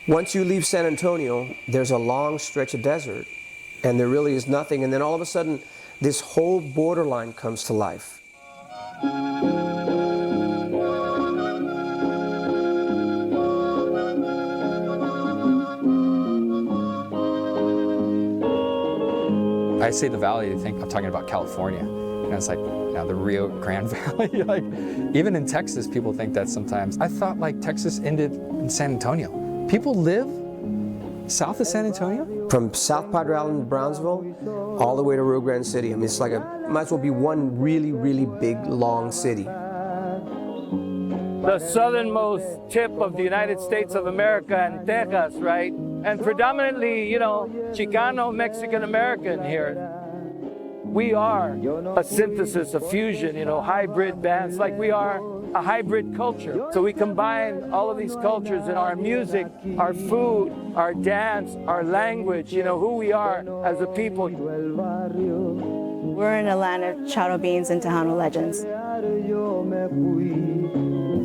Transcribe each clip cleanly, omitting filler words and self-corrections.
Once you leave San Antonio, there's a long stretch of desert, and there really is nothing, and then all of a sudden, this whole borderline comes to life. I say the valley, I think I'm talking about California. And it's like, the Rio Grande Valley. Like, even in Texas, people think that sometimes. I thought like Texas ended in San Antonio. People live south of San Antonio? From South Padre Island, Brownsville, all the way to Rio Grande City. I mean, it's like might as well be one really, really big, long city. The southernmost tip of the United States of America and Texas, right? And predominantly, Chicano, Mexican American here. We are a synthesis, a fusion, hybrid bands, like we are a hybrid culture. So we combine all of these cultures in our music, our food, our dance, our language, who we are as a people. We're in a land of charo beans and Tejano legends.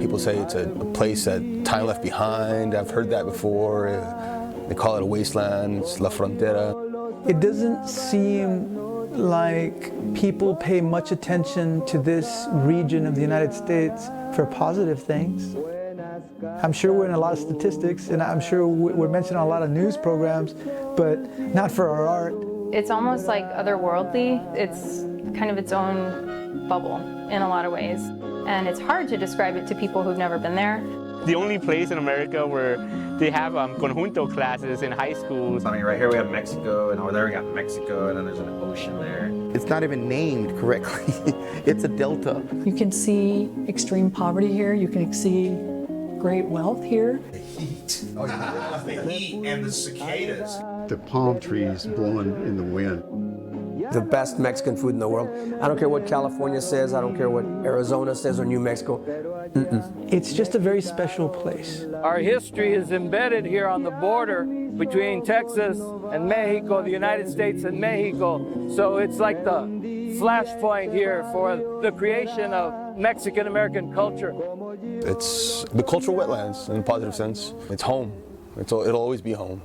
People say it's a place that time left behind. I've heard that before. They call it a wasteland. It's La Frontera. It doesn't seem like people pay much attention to this region of the United States for positive things. I'm sure we're in a lot of statistics, and I'm sure we're mentioned on a lot of news programs, but not for our art. It's almost like otherworldly. It's kind of its own bubble in a lot of ways. And it's hard to describe it to people who've never been there. The only place in America where they have conjunto classes in high schools. I mean, right here we have Mexico, and over there we got Mexico, and then there's an ocean there. It's not even named correctly. It's a delta. You can see extreme poverty here. You can see great wealth here. The heat. Oh, yeah. The heat and the cicadas. The palm trees blowing in the wind. The best Mexican food in the world. I don't care what California says, I don't care what Arizona says or New Mexico. It's just a very special place. Our history is embedded here on the border between Texas and Mexico, the United States and Mexico. So it's like the flashpoint here for the creation of Mexican-American culture. It's the cultural wetlands in a positive sense. It's home. It'll always be home.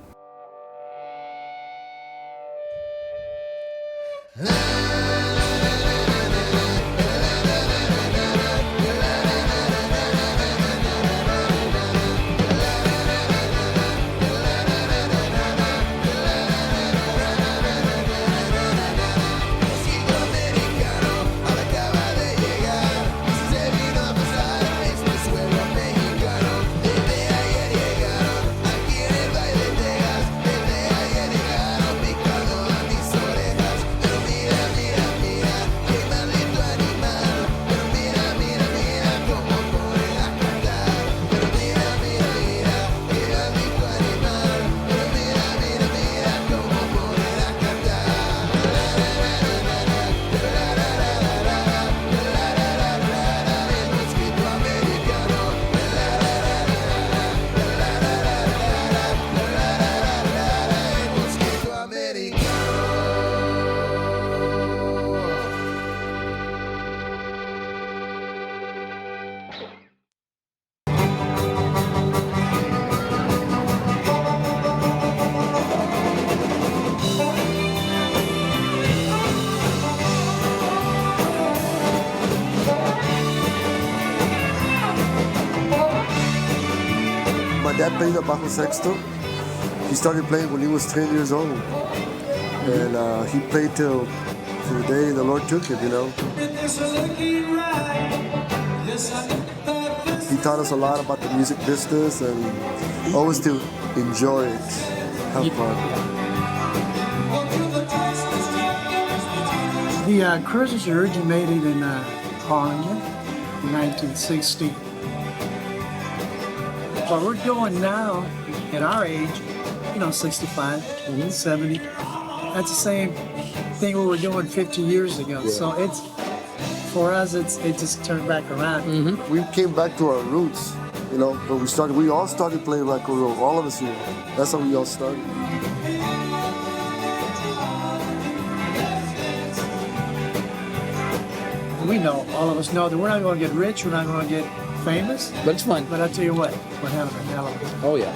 Dad played the bajo sexto. He started playing when he was 10 years old. And he played till the day the Lord took him, He taught us a lot about the music business and always to enjoy it, have fun. The cruises originated in Harlem in 1960. What we're doing now, at our age, 65, 70, that's the same thing we were doing 50 years ago. Yeah. So for us, it just turned back around. Mm-hmm. We came back to our roots, but we all started playing rock and roll, all of us here. That's how we all started. We know, all of us know that we're not going to get rich, we're not going to get famous. But it's fun. But I'll tell you what, we're having a hell of a time. Oh, yeah.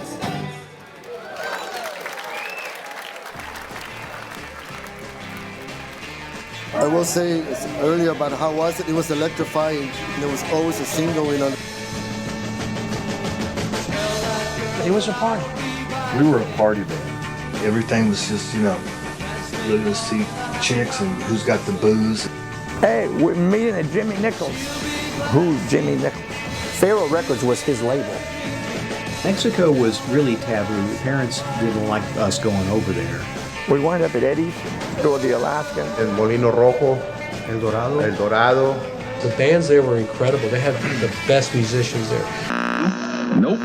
I will say earlier about how was it? It was electrifying. There was always a scene going on. It was a party. We were a party band. Everything was just, letting us see chicks and who's got the booze. Hey, we're meeting at Jimmy Nichols. Who's Jimmy Nichols? Pharaoh Records was his label. Mexico was really taboo. Parents didn't like us going over there. We wind up at Eddie's, go to the Alaskan. El Molino Rojo. El Dorado. El Dorado. The bands there were incredible. They had the best musicians there. Nope.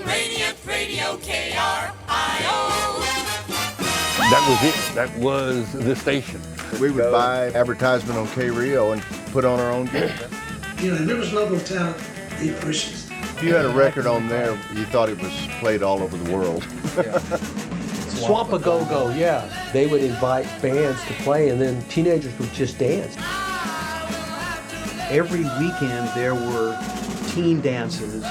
Radio KRIO. That was it. That was the station. We would buy advertisement on K-Rio and put on our own gear. There was local talent in pushes. If you had a record on there, you thought it was played all over the world. Swamp a Go-Go, yeah. They would invite bands to play, and then teenagers would just dance. Every weekend there were teen dances,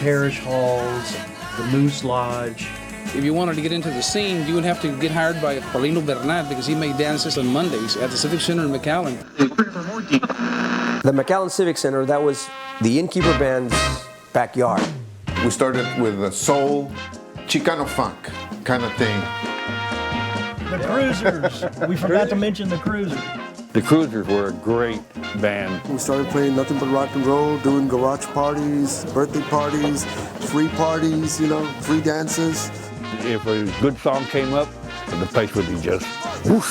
parish halls, the Moose Lodge. If you wanted to get into the scene, you would have to get hired by Paulino Bernat because he made dances on Mondays at the Civic Center in McAllen. The McAllen Civic Center, that was the Innkeeper Band's backyard. We started with a soul, Chicano funk kind of thing. The Cruisers. We forgot to mention the Cruisers. The Cruisers were a great band. We started playing nothing but rock and roll, doing garage parties, birthday parties, free parties, free dances. If a good song came up, the place would be just whoosh,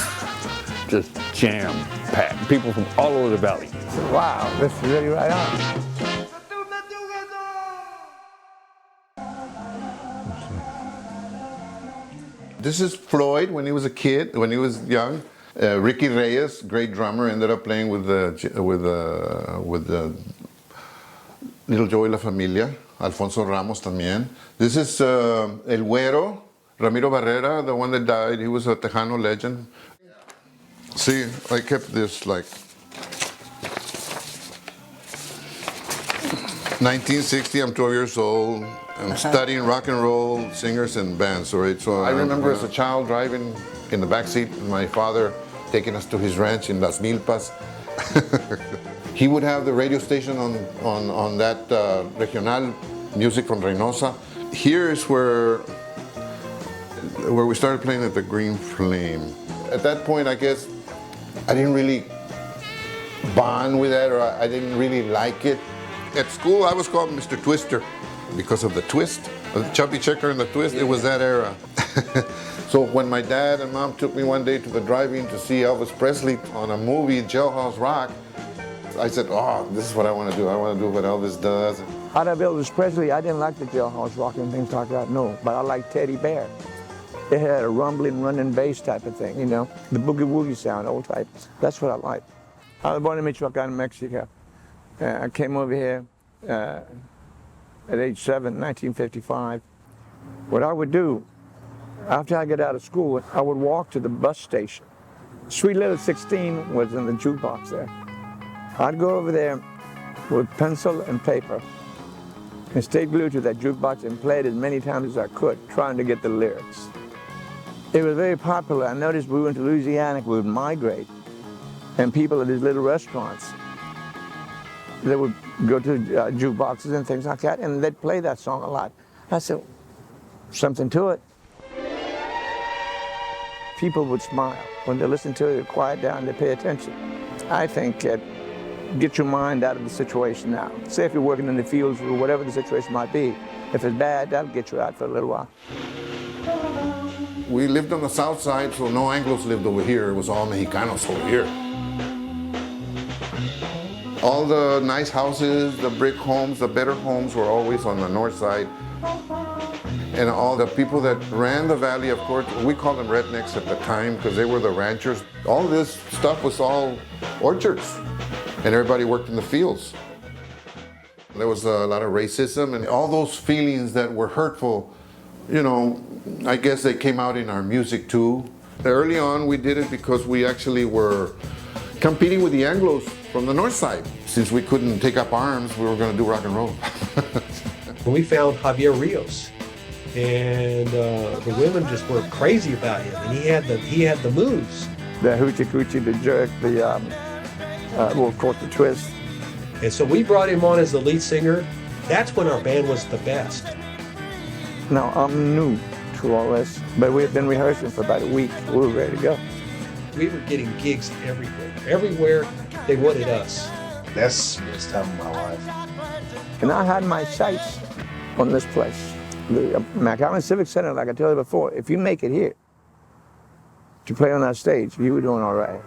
just jam-packed. People from all over the valley. Wow, this is really right on. This is Floyd when he was a kid, when he was young. Ricky Reyes, great drummer, ended up playing with the Little Joey La Familia. Alfonso Ramos también. This is El Güero, Ramiro Barrera, the one that died. He was a Tejano legend. See, I kept this like 1960, I'm 12 years old. I'm studying rock and roll singers and bands, right? So I remember as a child driving in the backseat with my father taking us to his ranch in Las Milpas. He would have the radio station on that regional music from Reynosa. Here is where we started playing at the Green Flame. At that point, I guess, I didn't really bond with that, or I didn't really like it. At school, I was called Mr. Twister because of the twist, the chubby checker and the twist. It was that era. So when my dad and mom took me one day to the drive-in to see Elvis Presley on a movie, Jailhouse Rock, I said, oh, this is what I want to do. I want to do what Elvis does. Out of Elvis Presley, I didn't like the Jailhouse Rock and things like that, no. But I liked Teddy Bear. It had a rumbling, running bass type of thing, the boogie-woogie sound, old type. That's what I like. I was born in Mitchell-Cárdenas, Mexico. I came over here at age 7, 1955. What I would do, after I get out of school, I would walk to the bus station. Sweet Little 16 was in the jukebox there. I'd go over there with pencil and paper and stay glued to that jukebox and play it as many times as I could, trying to get the lyrics. It was very popular. I noticed we went to Louisiana, we would migrate, and people at these little restaurants, they would go to jukeboxes and things like that, and they'd play that song a lot. I said, something to it. People would smile. When they listen to it, they'd quiet down, they pay attention. I think get your mind out of the situation now. Say if you're working in the fields or whatever the situation might be, if it's bad, that'll get you out for a little while. We lived on the south side, so no Anglos lived over here. It was all Mexicanos over here. All the nice houses, the brick homes, the better homes were always on the north side. And all the people that ran the valley, of course, we called them rednecks at the time because they were the ranchers. All this stuff was all orchards, and everybody worked in the fields. There was a lot of racism and all those feelings that were hurtful, I guess they came out in our music too. Early on, we did it because we actually were competing with the Anglos from the north side. Since we couldn't take up arms, we were going to do rock and roll. We found Javier Rios, and the women just were crazy about him, and he had the moves. the hoochie coochie, the jerk, well, of course, the twist. And so we brought him on as the lead singer. That's when our band was the best. Now, I'm new to all this, but we had been rehearsing for about a week. We were ready to go. We were getting gigs everywhere. Everywhere they wanted us. That's the best time of my life. And I had my sights on this place. The McAllen Civic Center, like I told you before, if you make it here to play on that stage, you were doing all right.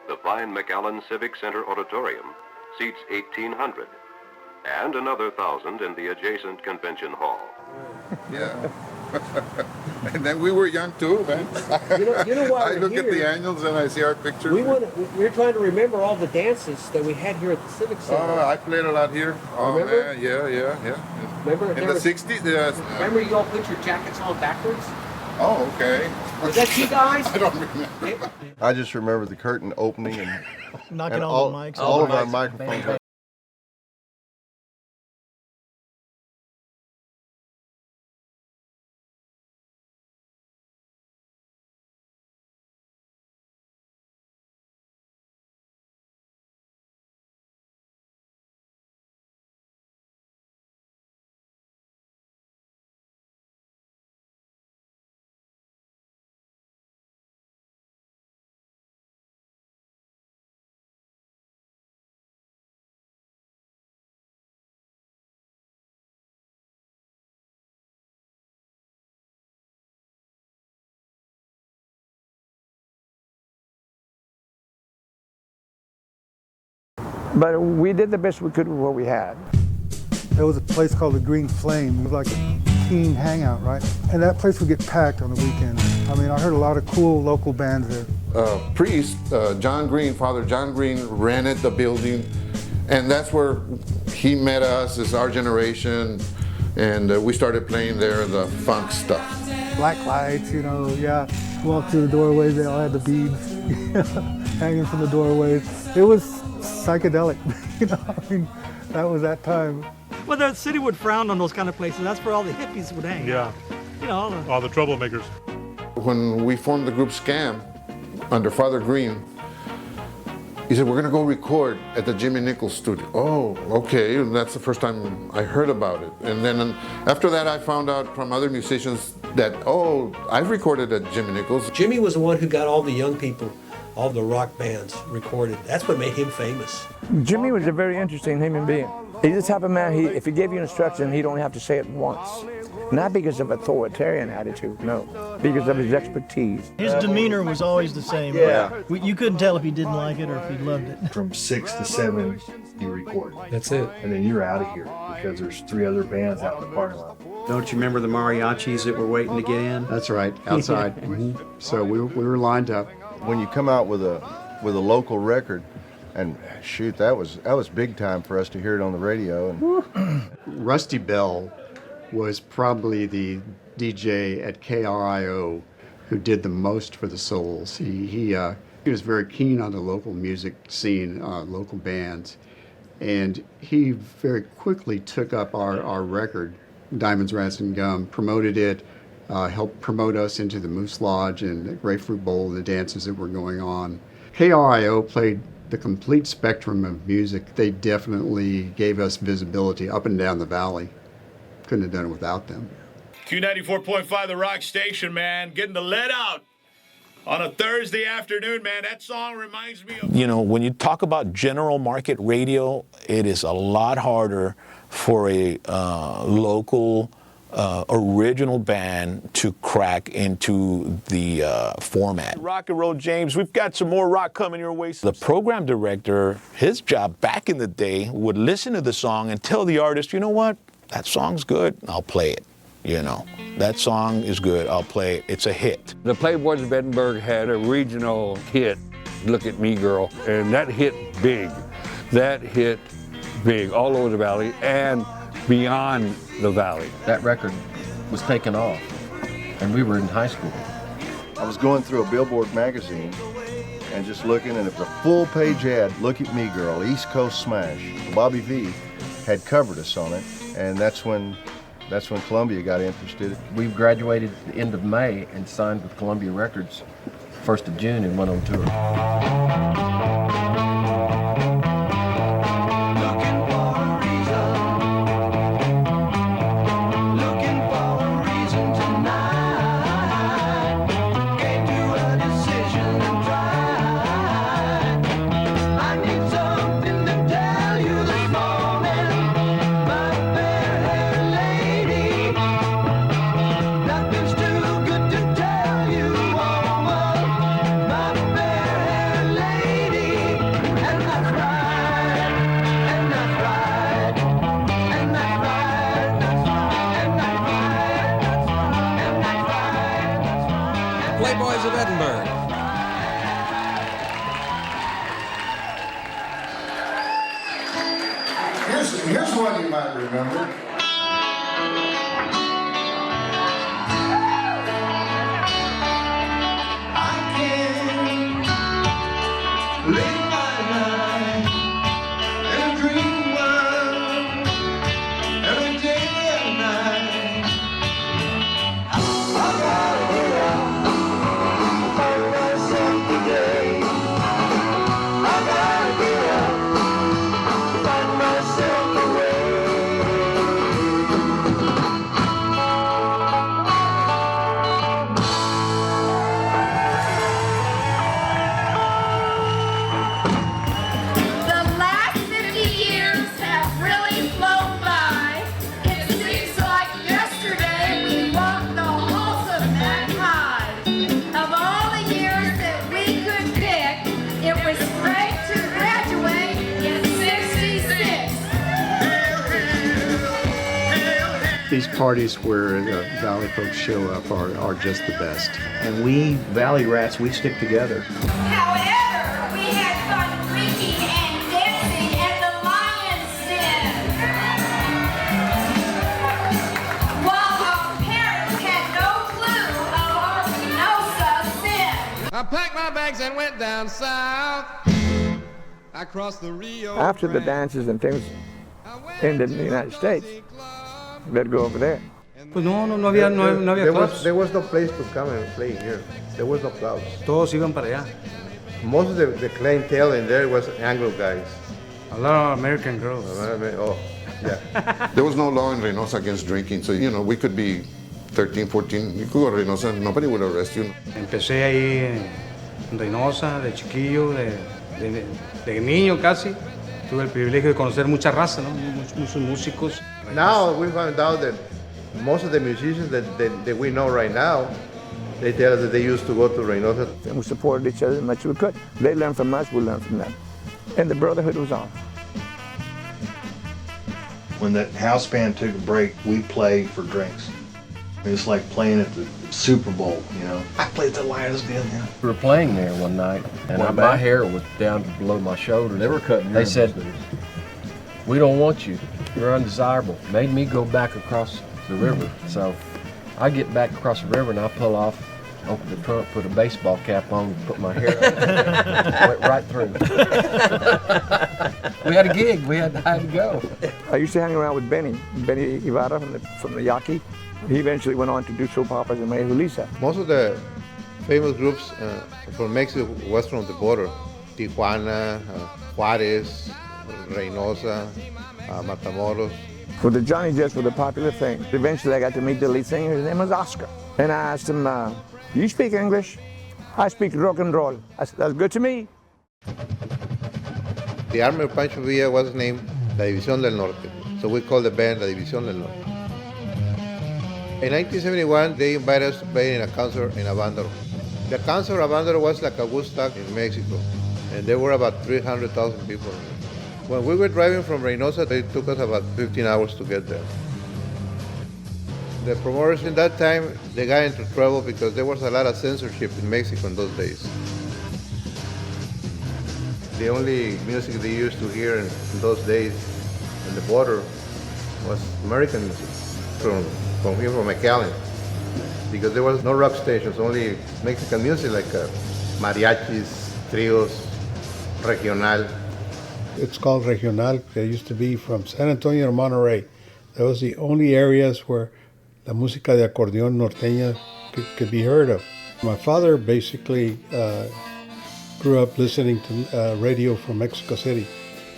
The fine McAllen Civic Center Auditorium seats 1,800 and another 1,000 in the adjacent convention hall. Yeah. And then we were young too, man. You know why I look at the annuals and I see our pictures. We're trying to remember all the dances that we had here at the Civic Center. Oh, I played a lot here. Oh, remember? man, yeah. Remember? In the 60s? Remember you all put your jackets on backwards? Oh, okay. Was that you guys? I don't remember. I just remember the curtain opening and knocking all the mics. All of our microphones. But we did the best we could with what we had. There was a place called the Green Flame. It was like a teen hangout, right? And that place would get packed on the weekends. I mean, I heard a lot of cool local bands there. Priest, John Green, Father John Green, rented the building, and that's where he met us, as our generation, and we started playing there the funk stuff. Black lights, you know, yeah. Walked through the doorways, they all had the beads hanging from the doorways. It was psychedelic, you know, I mean, that was that time. Well, the city would frown on those kind of places. That's where all the hippies would hang. Yeah. You know, all the troublemakers. When we formed the group Scam under Father Green, he said, we're going to go record at the Jimmy Nichols studio. Oh, okay, and that's the first time I heard about it. And then after that, I found out from other musicians that, oh, I've recorded at Jimmy Nichols. Jimmy was the one who got all the young people, all the rock bands recorded. That's what made him famous. Jimmy was a very interesting human being. He's the type of man, if he gave you instruction, he don't have to say it once. Not because of authoritarian attitude, no, because of his expertise. his demeanor was always the same. Yeah. You couldn't tell if he didn't like it or if he loved it. From 6 to 7, you record. That's it. And then you're out of here because there's 3 other bands out in the parking lot. Don't you remember the mariachis that were waiting to get in? That's right, outside. So we were lined up. When you come out with a local record, and shoot, that was big time for us to hear it on the radio. And Rusty Bell was probably the DJ at KRIO who did the most for the Souls. He was very keen on the local music scene, local bands, and he very quickly took up our record, Diamonds, Rats, and Gum, promoted it, helped promote us into the Moose Lodge and the Grapefruit Bowl, the dances that were going on. KRIO played the complete spectrum of music. They definitely gave us visibility up and down the valley. Couldn't have done it without them. Q94.5, the rock station, man. Getting the lead out on a Thursday afternoon, man. That song reminds me of... You know, when you talk about general market radio, it is a lot harder for a local original band to crack into the format. Rock and roll, James. We've got some more rock coming your way. The program director, his job back in the day, would listen to the song and tell the artist, you know what, that song's good, I'll play it. You know, that song is good, I'll play it. It's a hit. The Playboys of Edinburgh had a regional hit, Look at Me Girl, and that hit big. That hit big all over the valley and beyond the valley. That record was taken off, and we were in high school. I was going through a Billboard magazine and just looking, and it was a full-page ad, Look at Me Girl, East Coast Smash. Bobby V had covered us on it, and that's when Columbia got interested. We graduated at the end of May and signed with Columbia Records 1st of June and went on tour. Playboys of Edinburgh. Here's one you might remember. I can live my life in a dream world every day and night. I gotta get up, find myself today. I gotta get up, find myself a way. The last 50 years have really flown by. It seems like yesterday we walked the halls of that high. Of all the years that we could pick, it was great to graduate in '66. These parties where the Valley folks show up are just the best. And we Valley rats, we stick together. However, we had fun drinking and dancing at the Lion's Den. While our parents had no clue of our Reynosa sin. I packed my bags and went down south. I crossed the Rio. After the dances and things ended in the United States, they'd go over there. Pues no había clubs. There was no place to come and play here. There was no clubs. Todos iban para allá. Most of the clientele in there was Anglo guys. A lot of American girls. Oh, yeah. There was no law in Reynosa against drinking, so we could be 13, 14. You could go to Reynosa, nobody would arrest you. Empecé ahí en Reynosa, de chiquillo, de niño casi. Tuve el privilegio de conocer mucha raza, ¿no? Muchos músicos. Now we found out that most of the musicians that we know right now, they tell us that they used to go to Reynosa. And we supported each other as much as we could. They learned from us, we learned from them. And the brotherhood was on. When that house band took a break, we played for drinks. It's like playing at the Super Bowl, I played at the Lions Den. We were playing there one night, and my hair was down below my shoulders. They were cutting. They said, "We don't want you. You're undesirable." Made me go back across the river. So I get back across the river and I pull off, open the trunk, put a baseball cap on, put my hair up, went right through. We had a gig. I had to go. I used to hang around with Benny Ibarra from the Yaqui. He eventually went on to do soap operas and made Julissa. Most of the famous groups from Mexico was from the border. Tijuana, Juarez, Reynosa, Matamoros. For the Johnny Jets were the popular thing. Eventually I got to meet the lead singer. His name was Oscar. And I asked him, "Do you speak English?" "I speak rock and roll." I said, "That's good to me." The army of Pancho Villa was named La División del Norte. So we called the band La División del Norte. In 1971, they invited us to play in a concert in Avándaro. The concert of Avándaro was like a Woodstock in Mexico, and there were about 300,000 people. When we were driving from Reynosa, it took us about 15 hours to get there. The promoters in that time, they got into trouble because there was a lot of censorship in Mexico in those days. The only music they used to hear in those days in the border was American music from here, from McAllen, because there was no rock stations, only Mexican music like mariachis, trios, regional. It's called regional. It used to be from San Antonio to Monterrey. That was the only areas where la música de acordeón norteña could be heard of. My father basically grew up listening to radio from Mexico City.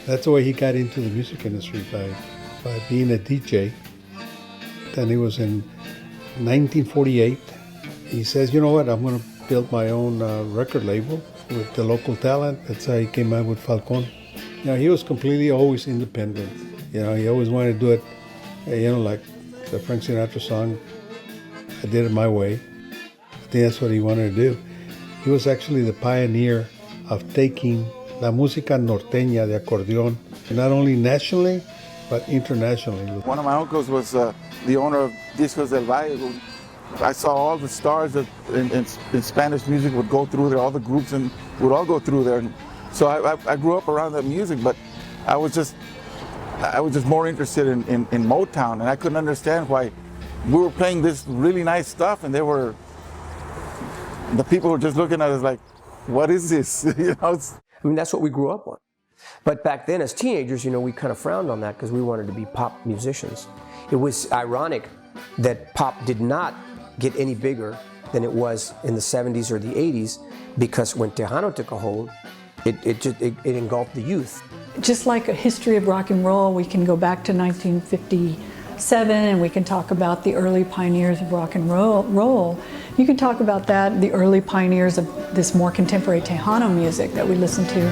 That's the way he got into the music industry, by being a DJ. Then it was in 1948. He says, you know what, I'm going to build my own record label with the local talent. That's how he came out with Falcon. You know, he was completely always independent. You know, he always wanted to do it, you know, like the Frank Sinatra song, I did it my way. I think that's what he wanted to do. He was actually the pioneer of taking la música norteña de acordeón, not only nationally, but internationally. One of my uncles was the owner of Discos del Valle. I saw all the stars that in Spanish music would go through there, all the groups and would all go through there. And so I grew up around that music, but I was just more interested in Motown, and I couldn't understand why we were playing this really nice stuff, and the people were just looking at us like, what is this? You know, I mean, that's what we grew up on. But back then, as teenagers, you know, we kind of frowned on that because we wanted to be pop musicians. It was ironic that pop did not get any bigger than it was in the 70s or the 80s, because when Tejano took a hold, it engulfed the youth. Just like a history of rock and roll, we can go back to 1957 and we can talk about the early pioneers of rock and roll. You can talk about that, the early pioneers of this more contemporary Tejano music that we listen to.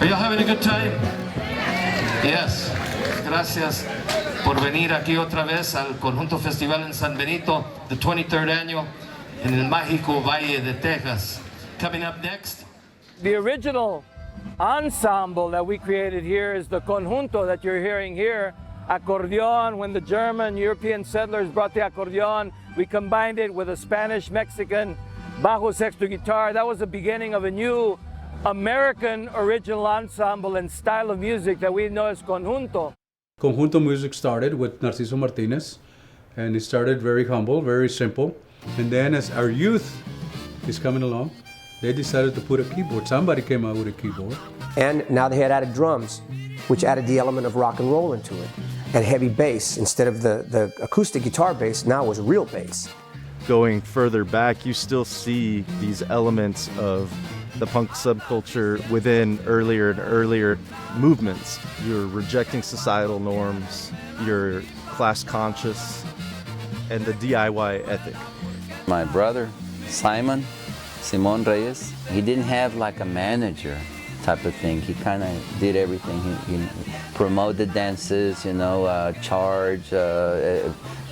Are y'all having a good time? Yes. Gracias por venir aquí otra vez al Conjunto Festival en San Benito, the 23rd annual, en el mágico Valle de Texas. Coming up next. The original ensemble that we created here is the conjunto that you're hearing here. Accordion, when the German, European settlers brought the accordion, we combined it with a Spanish-Mexican bajo sexto guitar. That was the beginning of a new American original ensemble and style of music that we know as conjunto. Conjunto music started with Narciso Martinez, and it started very humble, very simple. And then as our youth is coming along, they decided to put a keyboard. Somebody came out with a keyboard. And now they had added drums, which added the element of rock and roll into it. And heavy bass, instead of the acoustic guitar bass, now was real bass. Going further back, you still see these elements of the punk subculture within earlier and earlier movements. You're rejecting societal norms, you're class conscious, and the DIY ethic. My brother, Simon Reyes, he didn't have like a manager type of thing. He kind of did everything. He promoted dances, you know, charge,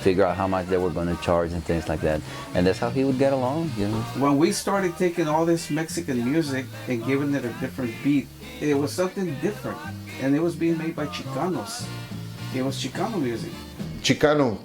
figure out how much they were going to charge and things like that. And that's how he would get along, you know. When we started taking all this Mexican music and giving it a different beat, it was something different. And it was being made by Chicanos. It was Chicano music. Chicano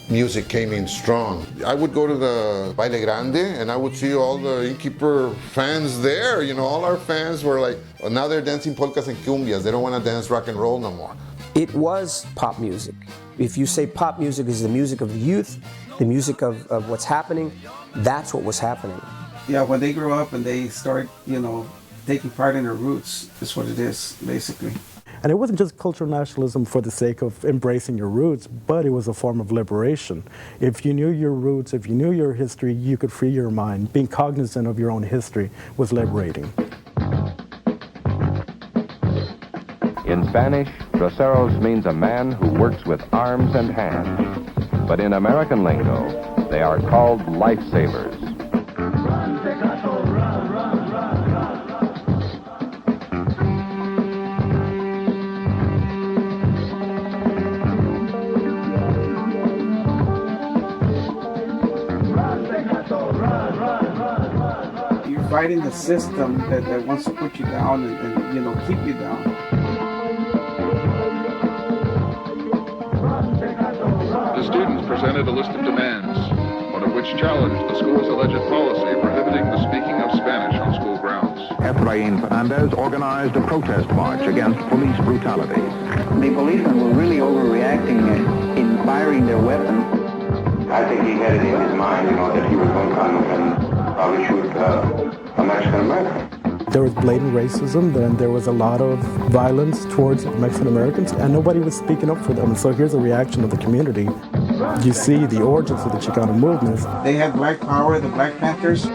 music came in strong. I would go to the Baile Grande and I would see all the innkeeper fans there. You know, all our fans were like, oh, now they're dancing polkas and cumbias. They don't want to dance rock and roll no more. It was pop music. If you say pop music is the music of the youth, the music of what's happening, that's what was happening. Yeah, when they grew up and they start, you know, taking part in their roots, is what it is, basically. And it wasn't just cultural nationalism for the sake of embracing your roots, but it was a form of liberation. If you knew your roots, if you knew your history, you could free your mind. Being cognizant of your own history was liberating. In Spanish, braceros means a man who works with arms and hands. But in American lingo, they are called lifesavers. You're fighting the system that wants to put you down and you know, keep you down. The students presented a list of demands, one of which challenged the school's alleged policy prohibiting the speaking of Spanish on school grounds. Efrain Fernandez organized a protest march against police brutality. The policemen were really overreacting in firing their weapons. I think he had it in his mind, you know, that he was going to come and probably shoot a Mexican American. There was blatant racism, then there was a lot of violence towards Mexican Americans, and nobody was speaking up for them. So here's a reaction of the community. You see the origins of the Chicano movement. They had black power, the Black Panthers. We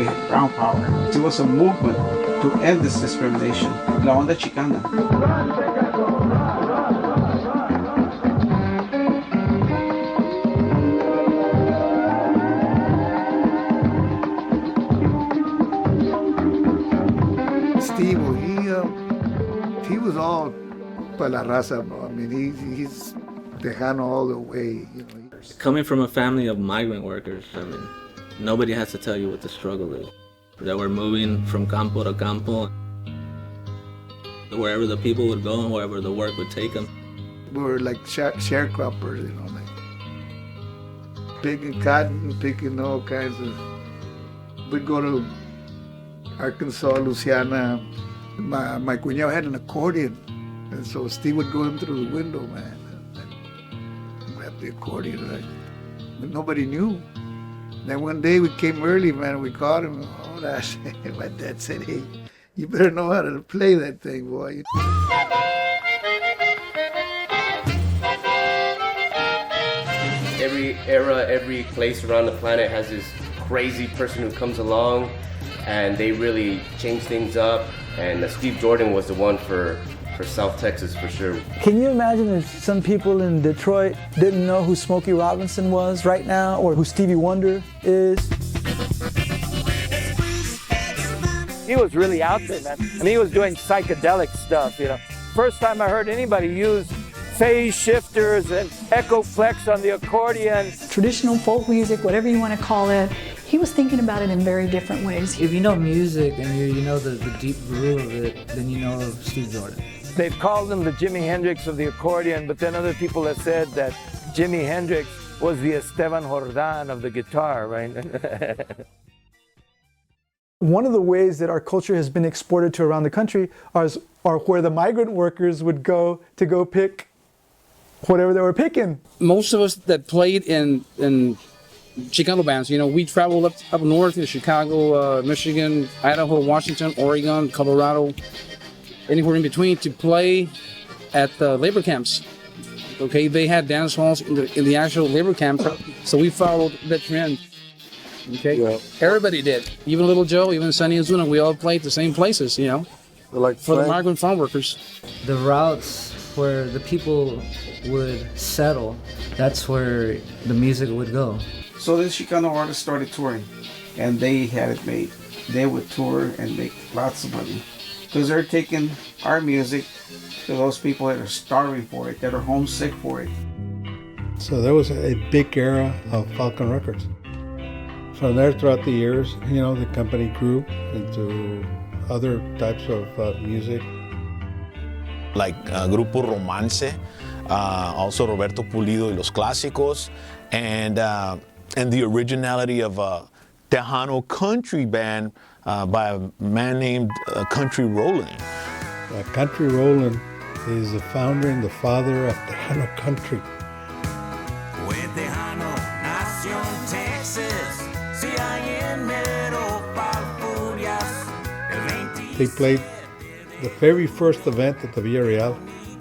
had brown power. It was a movement to end this discrimination. La Onda Chicana. Steve, he was all para la raza, bro. I mean, he's Tejano all the way. You know. Coming from a family of migrant workers, I mean, nobody has to tell you what the struggle is. That we're moving from campo to campo, wherever the people would go and wherever the work would take them. We were like sharecroppers, you know, like picking cotton, picking all kinds of. We'd go to Arkansas, Louisiana. My cuñado had an accordion, and so Steve would go in through the window, man, and grab the accordion, right? But nobody knew. Then one day we came early, man, and we caught him. Oh, that's my dad said, "Hey, you better know how to play that thing, boy." Every era, every place around the planet has this crazy person who comes along and they really change things up. And Steve Jordan was the one for South Texas for sure. Can you imagine if some people in Detroit didn't know who Smokey Robinson was right now, or who Stevie Wonder is? He was really out there, man. And he was doing psychedelic stuff, you know. First time I heard anybody use phase shifters and echo flex on the accordion. Traditional folk music, whatever you want to call it, he was thinking about it in very different ways. If you know music and you know the deep groove of it, then you know of Steve Jordan. They've called him the Jimi Hendrix of the accordion, but then other people have said that Jimi Hendrix was the Esteban Jordan of the guitar, right? One of the ways that our culture has been exported to around the country are where the migrant workers would go to go pick whatever they were picking. Most of us that played in Chicano bands, you know, we traveled up north in Chicago, Michigan, Idaho, Washington, Oregon, Colorado, anywhere in between to play at the labor camps. Okay, they had dance halls in the actual labor camps, so we followed that trend. Okay, yeah. Everybody did. Even Little Joe, even Sonny and Zuna, we all played the same places, you know, like for the migrant farm workers. The routes where the people would settle, that's where the music would go. So the Chicano artists started touring, and they had it made. They would tour and make lots of money, because they're taking our music to those people that are starving for it, that are homesick for it. So there was a big era of Falcon Records. From there, throughout the years, you know, the company grew into other types of music. Like Grupo Romance, also Roberto Pulido y Los Clásicos, and the originality of a Tejano country band by a man named Country Rollin'. Country Rollin' is the founder and the father of Tejano country. They played the very first event at the Villarreal,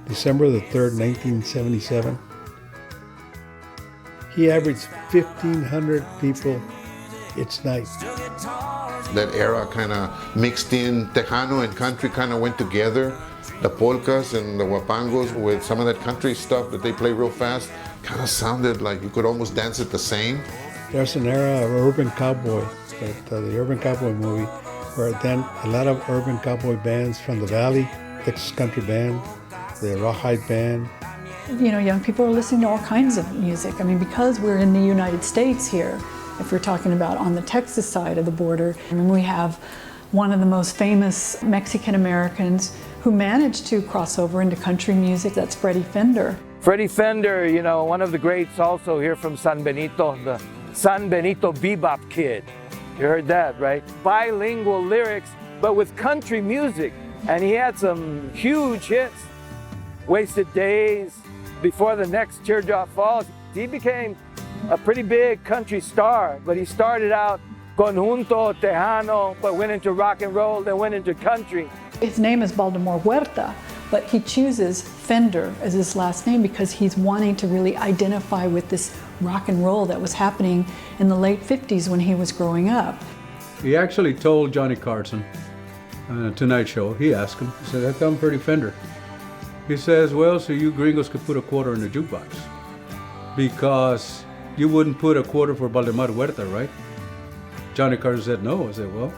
December the 3rd, 1977. He averaged 1,500 people each night. That era kind of mixed in Tejano and country, kind of went together. The polkas and the huapangos with some of that country stuff that they play real fast kind of sounded like you could almost dance it the same. There's an era of urban cowboy, the Urban Cowboy movie, where then a lot of urban cowboy bands from the Valley, Texas Country Band, the Rawhide Band. You know, young people are listening to all kinds of music. I mean, because we're in the United States here, if we're talking about on the Texas side of the border, I mean, we have one of the most famous Mexican Americans who managed to cross over into country music, that's Freddie Fender. Freddie Fender, you know, one of the greats also here from San Benito, the San Benito Bebop Kid. You heard that, right? Bilingual lyrics, but with country music. And he had some huge hits. Wasted Days, Before the Next Teardrop Falls. He became a pretty big country star, but he started out Conjunto, Tejano, but went into rock and roll, then went into country. His name is Valdemar Huerta, but he chooses Fender as his last name because he's wanting to really identify with this rock and roll that was happening in the late 50s when he was growing up. He actually told Johnny Carson on the Tonight Show, he asked him, he said, "How come Freddie Fender?" He says, "Well, so you gringos could put a quarter in the jukebox. Because you wouldn't put a quarter for Valdemar Huerta, right?" Johnny Carson said, "No." I said, "Well,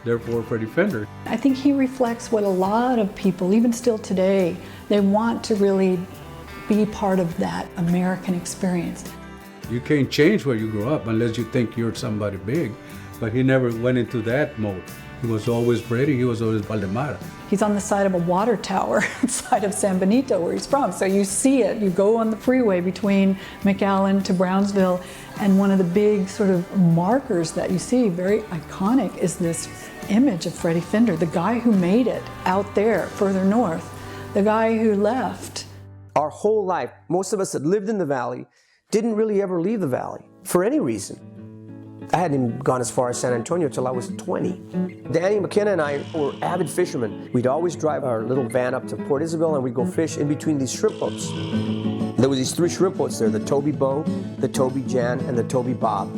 therefore Freddie Fender." I think he reflects what a lot of people, even still today, they want to really be part of that American experience. You can't change where you grew up unless you think you're somebody big. But he never went into that mode. He was always Freddie, he was always Valdemar. He's on the side of a water tower outside of San Benito, where he's from. So you see it, you go on the freeway between McAllen to Brownsville, and one of the big sort of markers that you see, very iconic, is this image of Freddie Fender, the guy who made it out there further north, the guy who left. Our whole life, most of us that lived in the valley didn't really ever leave the valley for any reason. I hadn't even gone as far as San Antonio till I was 20. Danny McKenna and I were avid fishermen. We'd always drive our little van up to Port Isabel and we'd go fish in between these shrimp boats. There were these 3 shrimp boats there, the Toby Bo, the Toby Jan, and the Toby Bob.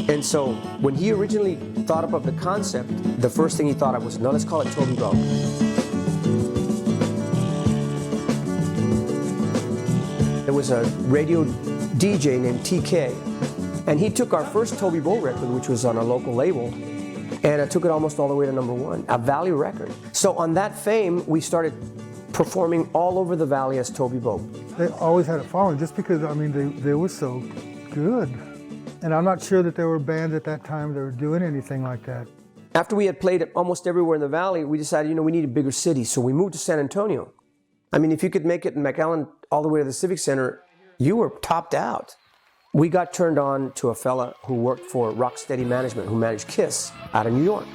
And so when he originally thought up of the concept, the first thing he thought of was, no, let's call it Toby Bo. There was a radio DJ named TK, and he took our first Toby Bo record, which was on a local label, and took it almost all the way to #1, a Valley record. So on that fame, we started performing all over the valley as Toby Bo. They always had a following just because, I mean, they were so good. And I'm not sure that there were bands at that time that were doing anything like that. After we had played almost everywhere in the valley, we decided, we need a bigger city, so we moved to San Antonio. I mean, if you could make it in McAllen all the way to the Civic Center, you were topped out. We got turned on to a fella who worked for Rocksteady Management, who managed Kiss out of New York.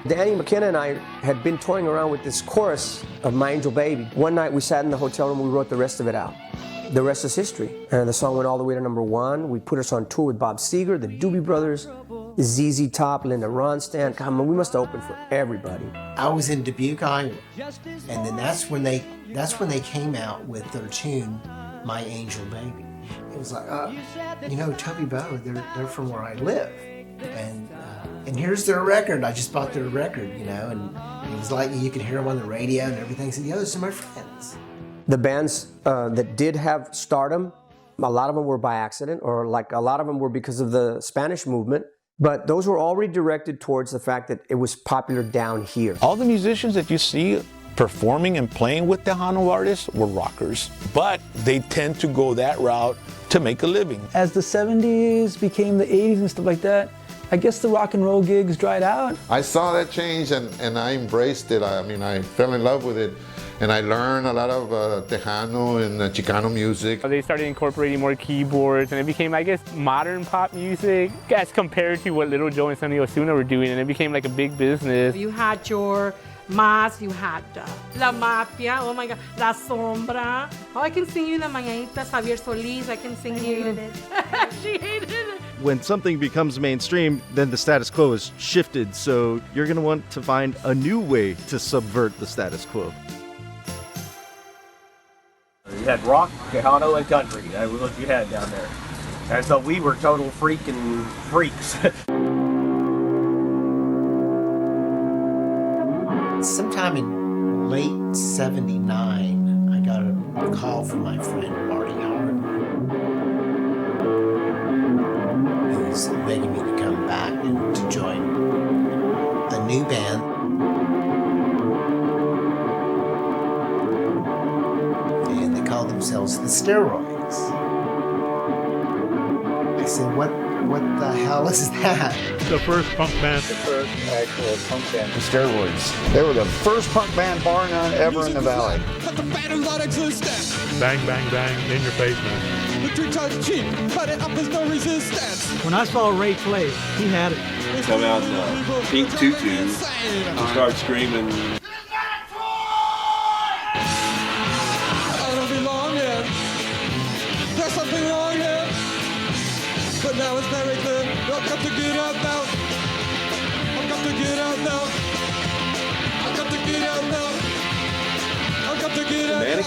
Danny McKenna and I had been touring around with this chorus of My Angel Baby. One night we sat in the hotel room, we wrote the rest of it out. The rest is history. And the song went all the way to #1. We put us on tour with Bob Seger, the Doobie Brothers, ZZ Top, Linda Ronstadt. Come on, we must have opened for everybody. I was in Dubuque, Iowa, and then that's when they came out with their tune, My Angel Baby. It was like, Toby Bo, they're from where I live, and here's their record. I just bought their record, and it was like you could hear them on the radio and everything. So those are my friends. The bands that did have stardom, a lot of them were by accident, or like a lot of them were because of the Spanish movement. But those were already directed towards the fact that it was popular down here. All the musicians that you see performing and playing with Tejano artists were rockers, but they tend to go that route to make a living. As the 70s became the 80s and stuff like that, I guess the rock and roll gigs dried out. I saw that change and I embraced it. I fell in love with it. And I learned a lot of Tejano and Chicano music. They started incorporating more keyboards, and it became, I guess, modern pop music as compared to what Little Joe and Sonny Osuna were doing, and it became like a big business. You had your Mas, you had La Mafia, oh my God, La Sombra. Oh, I can sing you La Mañanitas, Javier Solís, I can sing you. Hated it. She hated it. When something becomes mainstream, then the status quo is shifted, so you're going to want to find a new way to subvert the status quo. You had rock, Tejano, and country. That was what you had down there. And so we were total freaking freaks. Sometime in late '79, I got a call from my friend Marty Howard, who was begging me to come back and to join a new band. Called themselves the Steroids. I said, what the hell is that? The first punk band. The first actual punk band. The Steroids. They were the first punk band, bar none, ever in the valley. Bang, bang, bang, in your face, man. The two-touch cheek, cut it up, there's no resistance. When I saw Ray play, he had it. Come out in a pink tutu and start screaming. There's something wrong here, but now it's very clear. You've got to get out now.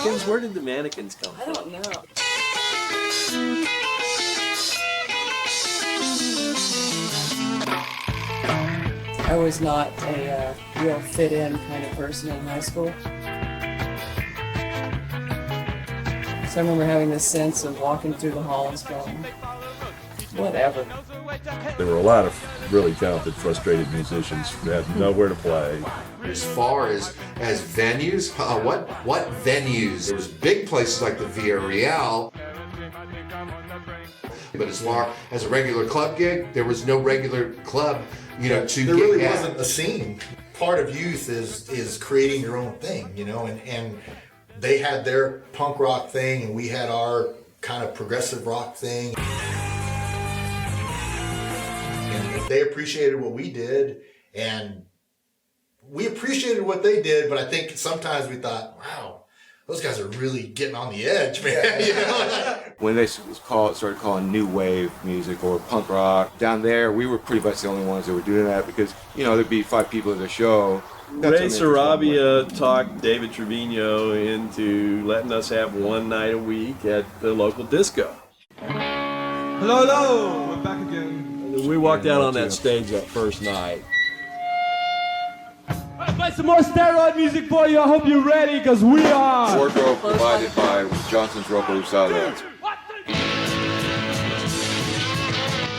mannequins? Where did the mannequins come from? I don't know. I was not a real fit-in kind of person in high school. So I remember having this sense of walking through the halls going, whatever. There were a lot of really talented, frustrated musicians who had nowhere to play. As far as venues, what venues? There was big places like the Villa Real. But as far as a regular club gig, there was no regular club, to there get really at. wasn't a scene. Part of youth is creating your own thing, and they had their punk rock thing, and we had our kind of progressive rock thing. And they appreciated what we did, and we appreciated what they did, but I think sometimes we thought, wow, those guys are really getting on the edge, man. When they started calling new wave music or punk rock, down there, we were pretty much the only ones that were doing that because, there'd be 5 people at the show. Ray Sarabia talked David Trevino into letting us have one night a week at the local disco. Hello, we're back again. We walked out on that stage that first night. I'll play some more steroid music for you. I hope you're ready, because we are. Wardrobe provided by Johnson's Ropa Usada.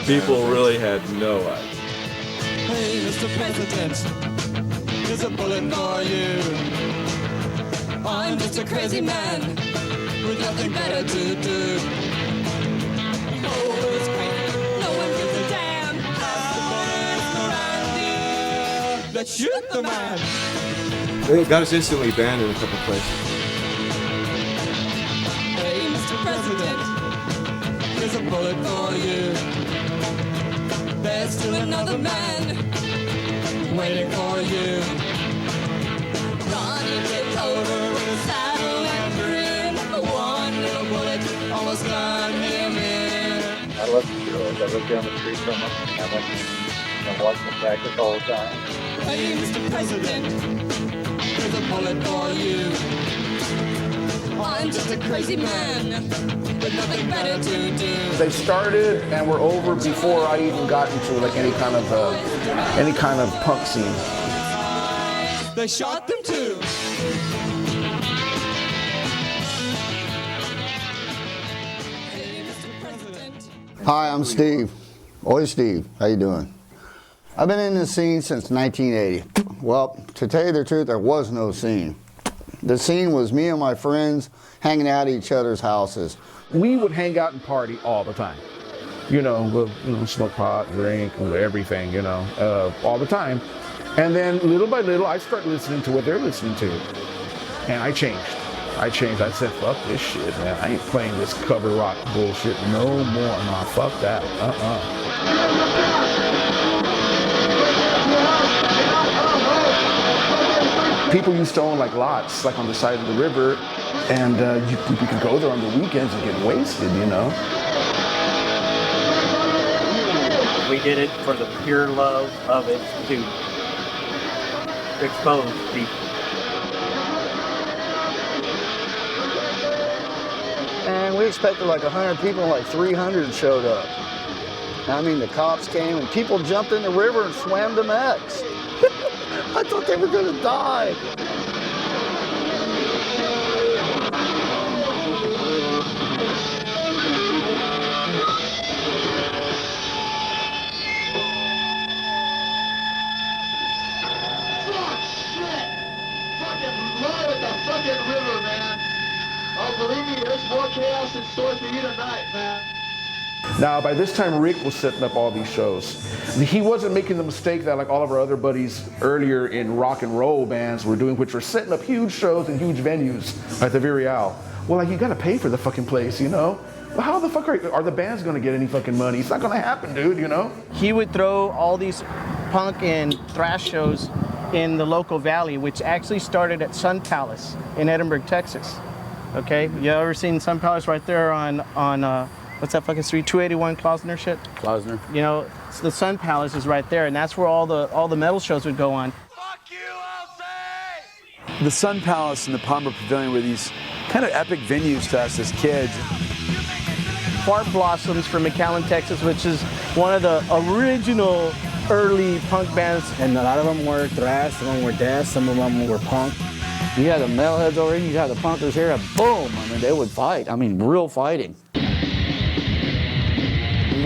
People really had no idea. Hey, Mr. President, here's a bullet for you. I'm just a crazy man with nothing better to do. Oh, it's crazy. No one gives a damn. Let's shoot the man. They got us instantly banned in a couple places. Hey, Mr. President, here's a bullet for you. There's still another man waiting for you. Ronnie tipped over in a saddle and grin. One little bullet almost got him in. I love the girls. I lived down the street from them. I went and watched them practice all the time. Hey, Mr. President, here's a bullet for you. I'm just a crazy man with nothing better to do. They started and were over before I even got into like any kind of punk scene. They shot them too. Hi, I'm Steve. Oi, Steve. How you doing? I've been in the scene since 1980. Well, to tell you the truth, there was no scene. The scene was me and my friends hanging out at each other's houses. We would hang out and party all the time. We'll smoke pot, drink, everything, all the time. And then little by little, I start listening to what they're listening to. And I changed. I said, fuck this shit, man. I ain't playing this cover rock bullshit no more. Nah, fuck that. People used to own like lots, like on the side of the river, and you could go there on the weekends and get wasted, We did it for the pure love of it to expose people. And we expected like 100 people, and like 300 showed up. I mean, the cops came and people jumped in the river and swam to Mex. I thought they were going to die. River, man. Oh, believe me, there's more chaos in store for you tonight, man. Now, by this time, Rick was setting up all these shows. He wasn't making the mistake that like all of our other buddies earlier in rock and roll bands were doing, which were setting up huge shows and huge venues at the Villa Real. Well, like, you gotta pay for the fucking place, Well, how the fuck are the bands gonna get any fucking money? It's not gonna happen, dude, He would throw all these punk and thrash shows in the local valley, which actually started at Sun Palace in Edinburgh, Texas. Okay, you ever seen Sun Palace right there on what's that fucking street? 281 Klausner shit. Klausner. So the Sun Palace is right there, and that's where all the metal shows would go on. The Sun Palace and the Palmer Pavilion were these kind of epic venues to us as kids. Fart Blossoms from McAllen, Texas, which is one of the original early punk bands. And a lot of them were thrash, some of them were death, some of them were punk. You had the metalheads over here, you had the punkers here, and boom, I mean, they would fight. I mean, real fighting.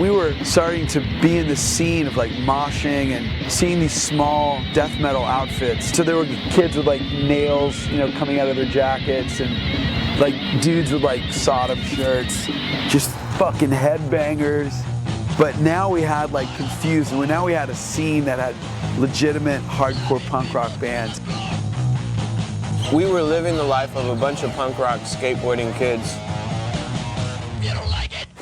We were starting to be in the scene of like moshing and seeing these small death metal outfits. So there were kids with like nails, you know, coming out of their jackets, and like dudes with like Sodom shirts, just fucking headbangers. But now we had like Confused, and now we had a scene that had legitimate hardcore punk rock bands. We were living the life of a bunch of punk rock skateboarding kids.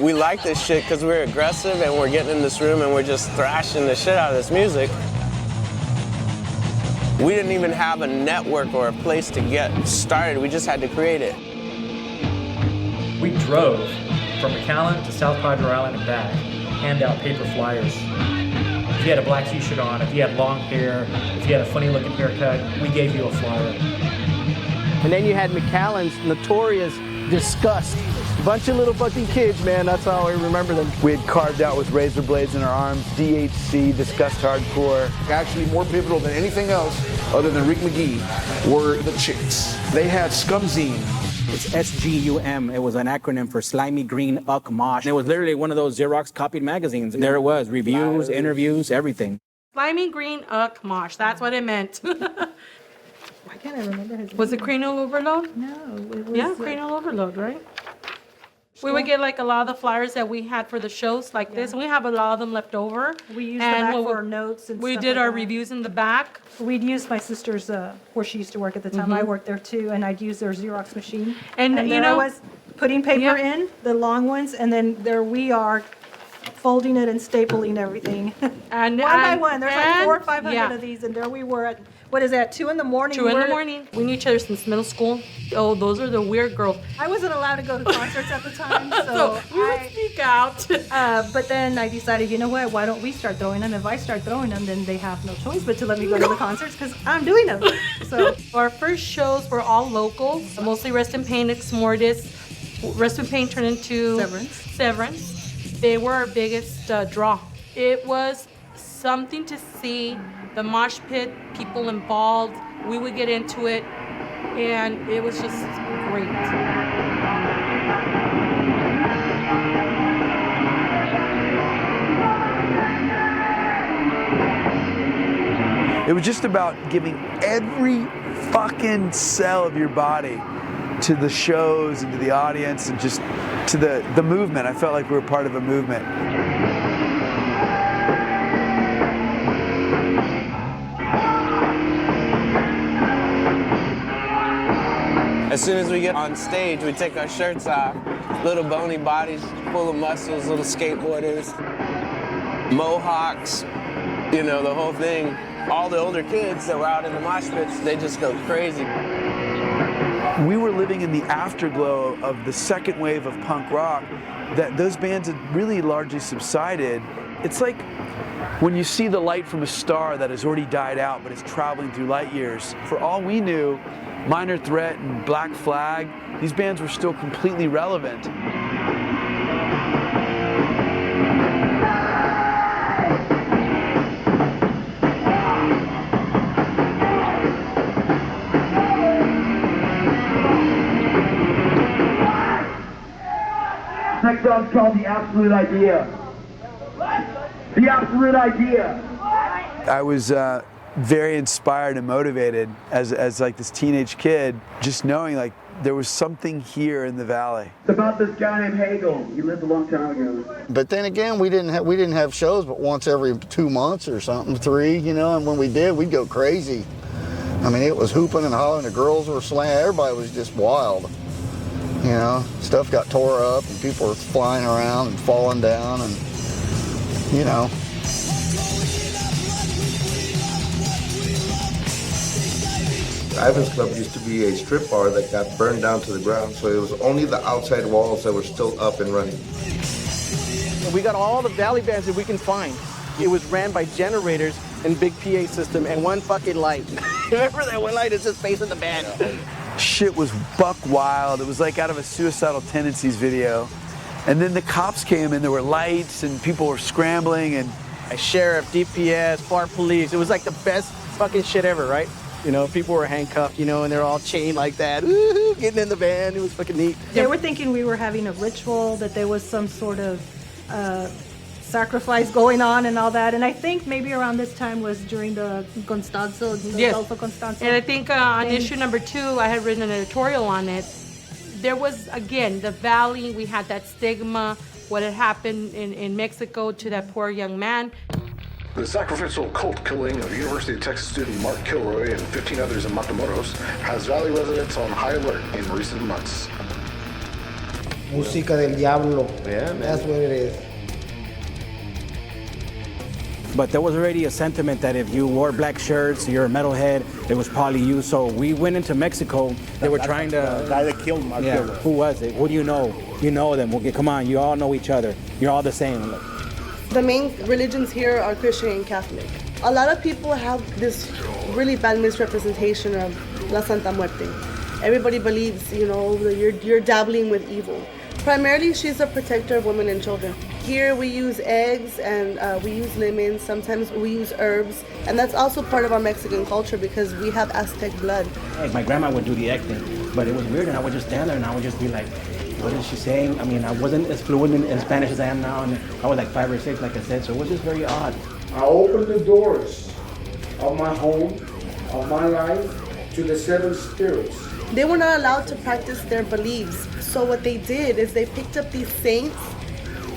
We like this shit because we're aggressive and we're getting in this room and we're just thrashing the shit out of this music. We didn't even have a network or a place to get started. We just had to create it. We drove from McAllen to South Padre Island and back, hand out paper flyers. If you had a black t-shirt on, if you had long hair, if you had a funny looking haircut, we gave you a flyer. And then you had McAllen's notorious Disgust. Bunch of little fucking kids, man. That's how I remember them. We had carved out with razor blades in our arms, DHC, Disgust Hardcore. Actually, more pivotal than anything else, other than Rick McGee, were the Chicks. They had Scumzine. It's SGUM. It was an acronym for Slimy Green Uck Mosh. It was literally one of those Xerox copied magazines. There it was, reviews, interviews, everything. Slimy Green Uck Mosh. That's what it meant. Why can't I remember his name? Was it Cranial Overload? No, it was. Yeah, Cranial Overload, right? We would get like a lot of the flyers that we had for the shows like this, and we have a lot of them left over. We used them back for our notes and we stuff did like our that. reviews in the back. We'd use my sister's, where she used to work at the time. I worked there too, and I'd use their Xerox machine. And you there know, I was putting paper in, the long ones, and then there we are folding it and stapling everything. And one by one. There's like 400 or 500 yeah. of these, and there we were at, what is that, 2 in the morning? 2 in the morning. We knew each other since middle school. Oh, those are the weird girls. I wasn't allowed to go to concerts at the time, so we would speak out. But then I decided, you know what, why don't we start throwing them? If I start throwing them, then they have no choice but to let me go to the concerts because I'm doing them. So our first shows were all local, mostly Rest in Pain, Ex Mortis. Rest in Pain turned into Severance. They were our biggest draw. It was something to see, the mosh pit, people involved. We would get into it, and it was just great. It was just about giving every fucking cell of your body to the shows and to the audience and just to the movement. I felt like we were part of a movement. As soon as we get on stage, we take our shirts off. Little bony bodies, full of muscles, little skateboarders, mohawks, you know, the whole thing. All the older kids that were out in the mosh pits, they just go crazy. We were living in the afterglow of the second wave of punk rock, that those bands had really largely subsided. It's like when you see the light from a star that has already died out but is traveling through light years. For all we knew, Minor Threat and Black Flag, these bands were still completely relevant. Next song's called The Absolute Idea. The Absolute Idea. I was very inspired and motivated as like this teenage kid, just knowing like there was something here in the valley. It's about this guy named Hagel. He lived a long time ago. But then again, we didn't have shows but once every 2 months or something, 3, you know, and when we did, we'd go crazy. I mean, it was hooping and hollering, the girls were slaying, everybody was just wild. You know, stuff got tore up and people were flying around and falling down and, you know. Ivan's Club used to be a strip bar that got burned down to the ground, so it was only the outside walls that were still up and running. We got all the valley bands that we can find. It was ran by generators and big PA system and one fucking light. Remember that one light that's just facing the band? Shit was buck wild. It was like out of a Suicidal Tendencies video. And then the cops came and there were lights and people were scrambling and sheriff, DPS, FAR police. It was like the best fucking shit ever, right? You know, people were handcuffed, you know, and they're all chained like that. Woo-hoo, getting in the van. It was fucking neat. They were thinking we were having a ritual, that there was some sort of sacrifice going on and all that. And I think maybe around this time was during the Constanzo, Yes. Adolfo Constanzo. And I think on issue number 2, I had written an editorial on it. There was, again, the valley, we had that stigma, what had happened in Mexico to that poor young man. The sacrificial cult killing of University of Texas student Mark Kilroy and 15 others in Matamoros has Valley residents on high alert in recent months. Música del diablo. Yeah, man. That's what it is. But there was already a sentiment that if you wore black shirts, you're a metalhead, it was probably you. So we went into Mexico. They were trying to... The guy that killed Mark Kilroy. Who was it? Who do you know? You know them. Okay, come on, you all know each other. You're all the same. The main religions here are Christian and Catholic. A lot of people have this really bad misrepresentation of La Santa Muerte. Everybody believes, you know, that you're dabbling with evil. Primarily, she's a protector of women and children. Here we use eggs and we use lemons, sometimes we use herbs. And that's also part of our Mexican culture because we have Aztec blood. Like my grandma would do the egg thing, but it was weird and I would just stand there and I would just be like, what is she saying? I mean, I wasn't as fluent in Spanish as I am now, and I was like 5 or 6, like I said, so it was just very odd. I opened the doors of my home, of my life, to the 7 spirits. They were not allowed to practice their beliefs. So what they did is they picked up these saints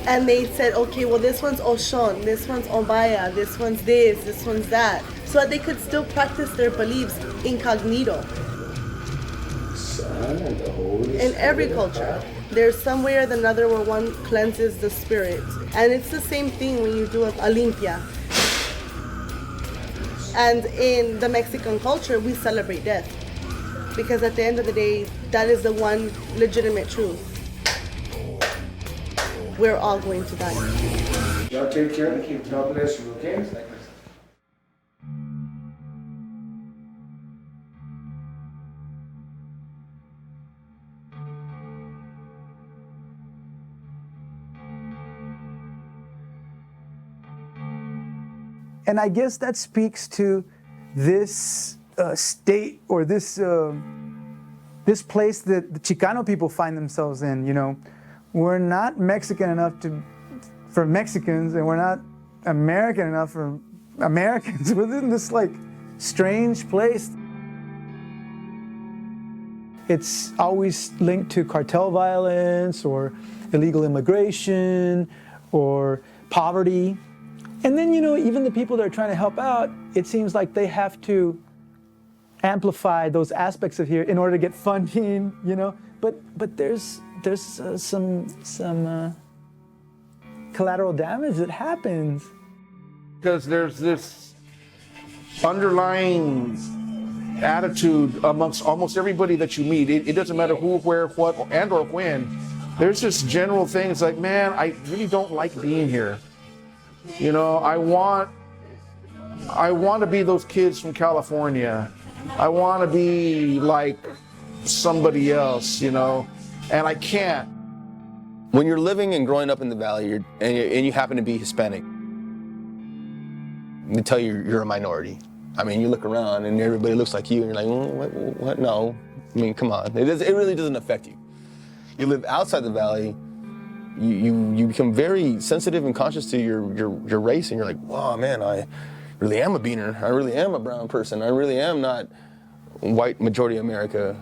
and they said, okay, well, this one's Oshun, this one's Ombaya, this one's this one's that. So that they could still practice their beliefs incognito. Son and the Holy In every culture, there's some way or another where one cleanses the spirit. And it's the same thing when you do a limpia. And in the Mexican culture, we celebrate death. Because at the end of the day, that is the one legitimate truth. We're all going to die. Y'all take care and keep God bless you, okay? And I guess that speaks to this state or this place that the Chicano people find themselves in. You know, we're not Mexican enough for Mexicans, and we're not American enough for Americans. We're in this like strange place. It's always linked to cartel violence or illegal immigration or poverty. And then, you know, even the people that are trying to help out, it seems like they have to amplify those aspects of here in order to get funding, you know. But there's some collateral damage that happens. Because there's this underlying attitude amongst almost everybody that you meet. It doesn't matter who, where, what, and or when. There's just general things like, man, I really don't like being here. You know, I want to be those kids from California. I want to be like somebody else, you know, and I can't. When you're living and growing up in the valley and you happen to be Hispanic, they tell you you're a minority. I mean, you look around and everybody looks like you and you're like, what? No. I mean, come on. It really doesn't affect you. You live outside the valley, you become very sensitive and conscious to your race, and you're like, wow, man, I really am a beaner. I really am a brown person. I really am not white majority America.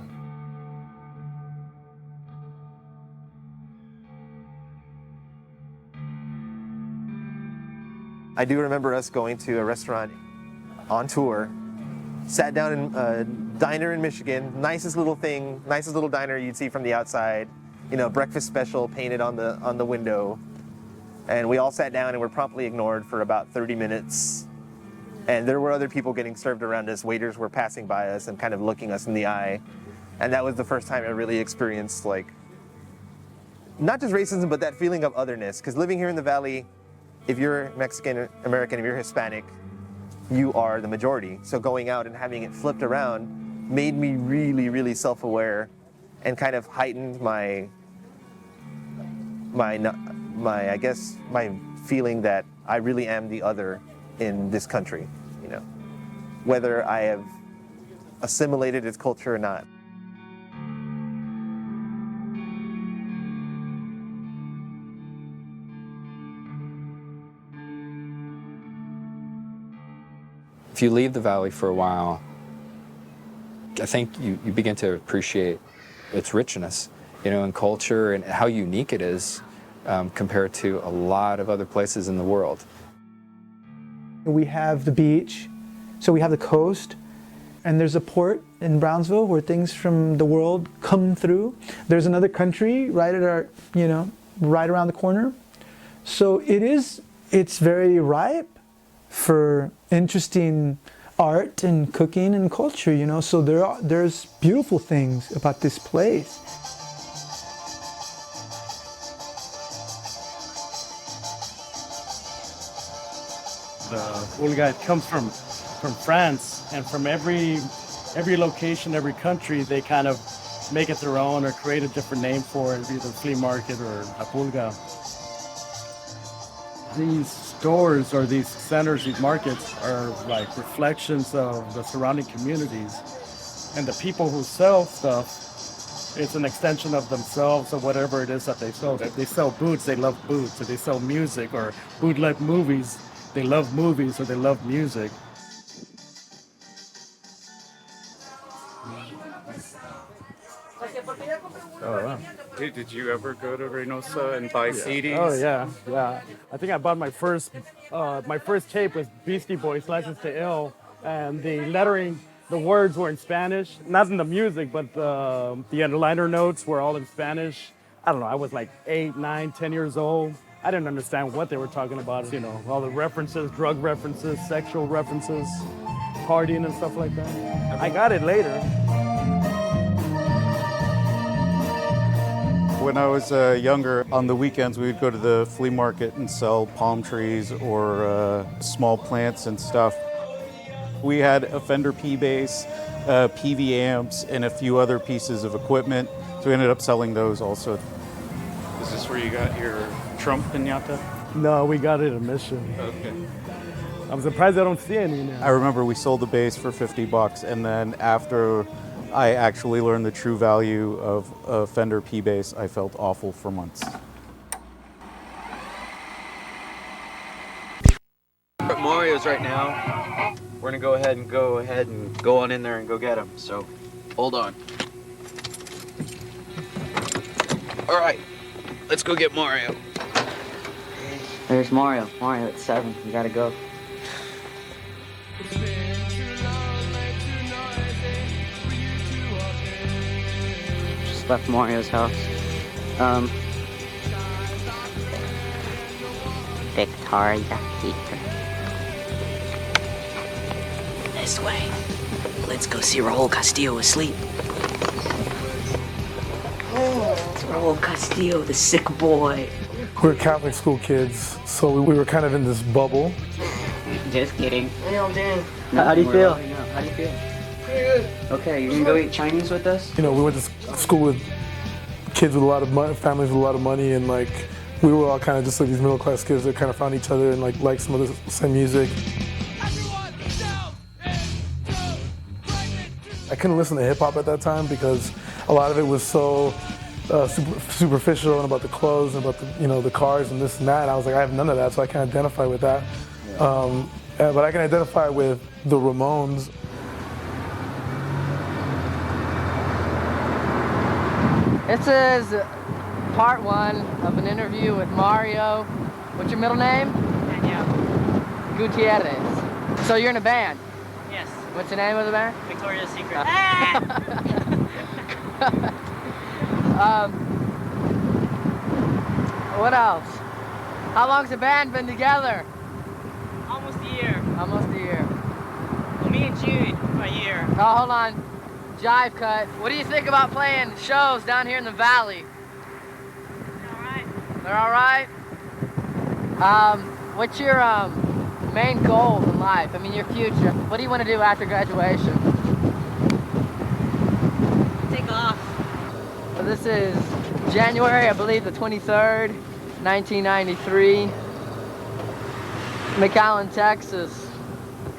I do remember us going to a restaurant on tour, sat down in a diner in Michigan, nicest little diner you'd see from the outside. You know, breakfast special painted on the window. And we all sat down and were promptly ignored for about 30 minutes. And there were other people getting served around us. Waiters were passing by us and kind of looking us in the eye. And that was the first time I really experienced, like, not just racism, but that feeling of otherness. Because living here in the valley, if you're Mexican American, if you're Hispanic, you are the majority. So going out and having it flipped around made me really, really self-aware and kind of heightened my I guess my feeling that I really am the other in this country, you know, whether I have assimilated its culture or not. If you leave the valley for a while, I think you begin to appreciate its richness, you know, in culture and how unique it is compared to a lot of other places in the world. We have the beach, so we have the coast, and there's a port in Brownsville where things from the world come through. There's another country right at our, you know, right around the corner. So it's very ripe for interesting art and cooking and culture, you know. So there's beautiful things about this place. The Pulga comes from France, and from every location, every country, they kind of make it their own or create a different name for it, either flea market or a Pulga. These stores or these centers, these markets are like reflections of the surrounding communities. And the people who sell stuff, it's an extension of themselves or whatever it is that they sell. If they sell boots, they love boots. If they sell music or bootleg movies, they love movies or they love music. Oh, wow. Hey, did you ever go to Reynosa and buy CDs? Oh, yeah. I think I bought my first tape was Beastie Boys, License to Ill, and the lettering, the words were in Spanish. Not in the music, but the liner notes were all in Spanish. I don't know, I was like 8, 9, 10 years old. I didn't understand what they were talking about, you know, all the references, drug references, sexual references, partying and stuff like that. I got it later. When I was younger, on the weekends we would go to the flea market and sell palm trees or small plants and stuff. We had a Fender P-Bass, PV amps, and a few other pieces of equipment, so we ended up selling those also. Is this where you got your Trump piñata? No, we got it at Mission. Okay. I'm surprised I don't see any now. I remember we sold the bass for $50, and then after I actually learned the true value of a Fender P-Bass, I felt awful for months. We're at Mario's right now. We're gonna go ahead and go on in there and go get him. So, hold on. All right, let's go get Mario. There's Mario. Mario at 7. You gotta go. Just left Mario's house. Victoria Peter. This way. Let's go see Raul Castillo asleep. It's Raul Castillo, the sick boy. We're Catholic school kids, so we were kind of in this bubble. Just kidding. How do you feel? How do you feel? Pretty good. Okay, you're gonna go eat Chinese with us? You know, we went to school with kids with a lot of money, families with a lot of money, and like we were all kind of just like these middle class kids that kind of found each other and like liked some of the same music. I couldn't listen to hip hop at that time because a lot of it was so superficial and about the clothes and about the cars and this and that. I was like, I have none of that, so I can't identify with that. But I can identify with the Ramones. This is part 1 of an interview with Mario. What's your middle name? Daniel. Gutierrez. So you're in a band? Yes. What's the name of the band? Victoria's Secret. What else? How long's the band been together? Almost a year. Almost a year. Well, me and Jude, a year. Oh, hold on. Jive cut. What do you think about playing shows down here in the valley? They're alright. They're alright? What's your main goal in life? I mean, your future. What do you want to do after graduation? Take off. So this is January, I believe, the 23rd, 1993. McAllen, Texas.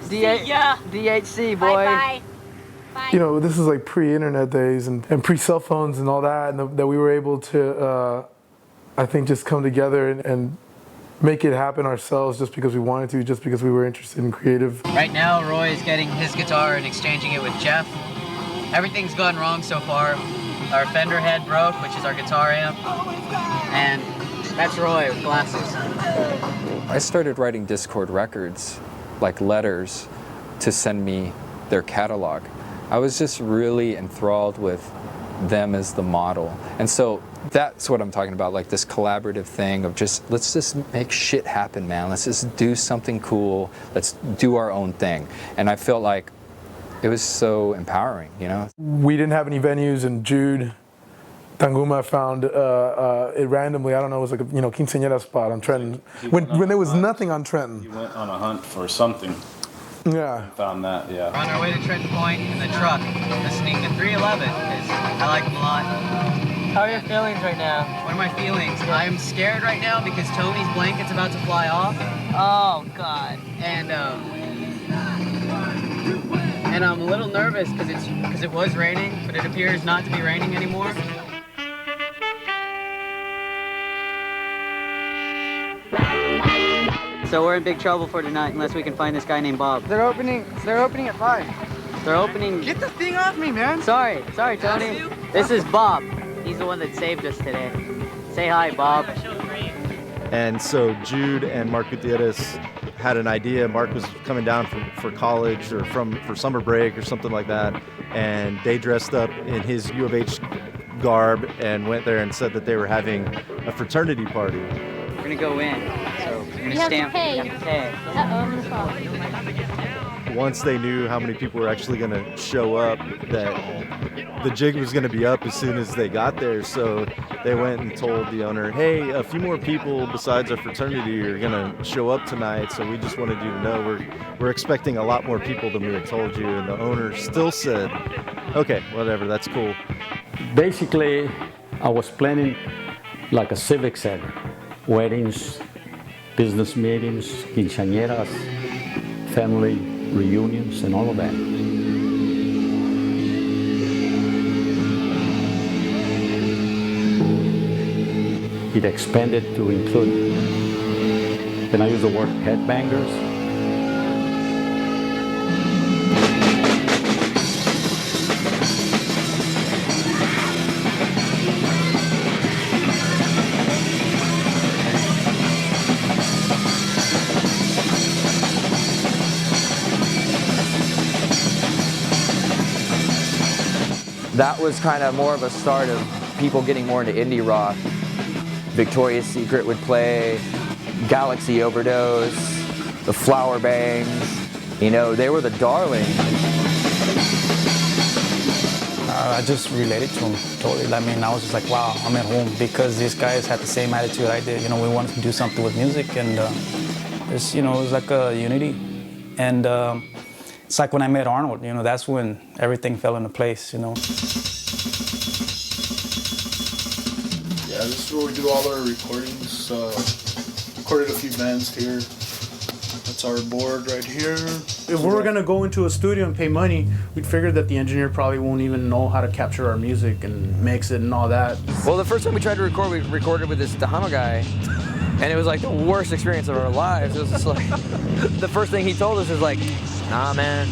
DHC, boy. Bye. You know, this is like pre-internet days and pre-cell phones and all that, and that we were able to, I think, just come together and make it happen ourselves just because we wanted to, just because we were interested in creative. Right now, Roy is getting his guitar and exchanging it with Jeff. Everything's gone wrong so far. Our fender head broke, which is our guitar amp, and that's Roy with glasses. I started writing Discord records, like letters, to send me their catalog. I was just really enthralled with them as the model. And so that's what I'm talking about, like this collaborative thing of just, let's just make shit happen, man. Let's just do something cool. Let's do our own thing. And I felt like it was so empowering, you know? We didn't have any venues, and Jude Tanguma found it randomly. I don't know, it was like a quinceañera spot on Trenton. When there was nothing on Trenton. He went on a hunt for something. Yeah. And found that, yeah. We're on our way to Trenton Point in the truck, listening to 311, because I like them a lot. How are your feelings right now? What are my feelings? I'm scared right now because Tony's blanket's about to fly off. Oh, God. And I'm a little nervous because it was raining, but it appears not to be raining anymore. So we're in big trouble for tonight unless we can find this guy named Bob. They're opening at 5. They're opening. Get the thing off me, man. Sorry, Tony. This is Bob. He's the one that saved us today. Say hi, Bob. And so Jude and Mark Gutierrez had an idea. Mark was coming down for college or for summer break or something like that, and they dressed up in his U of H garb and went there and said that they were having a fraternity party. We're gonna go in, so we're gonna stamp. You have to pay. Once they knew how many people were actually going to show up, that the jig was going to be up as soon as they got there. So they went and told the owner, hey, a few more people besides our fraternity are going to show up tonight. So we just wanted you to know we're expecting a lot more people than we had told you. And the owner still said, okay, whatever, that's cool. Basically, I was planning like a civic center, weddings, business meetings, quinceañeras, family reunions, and all of that. It expanded to include, can I use the word headbangers? That was kind of more of a start of people getting more into indie rock. Victoria's Secret would play, Galaxy Overdose, the Flower Bangs, they were the darlings. I just related to them totally. I mean, I was just like, wow, I'm at home because these guys had the same attitude I did. We wanted to do something with music, and it was like a unity. And it's like when I met Arnold, that's when everything fell into place, Yeah, this is where we do all our recordings. Recorded a few bands here. That's our board right here. If we were gonna go into a studio and pay money, we'd figure that the engineer probably won't even know how to capture our music and mix it and all that. Well, the first time we tried to record, we recorded with this Tejano guy, and it was like the worst experience of our lives. It was just like, the first thing he told us is like, nah, man,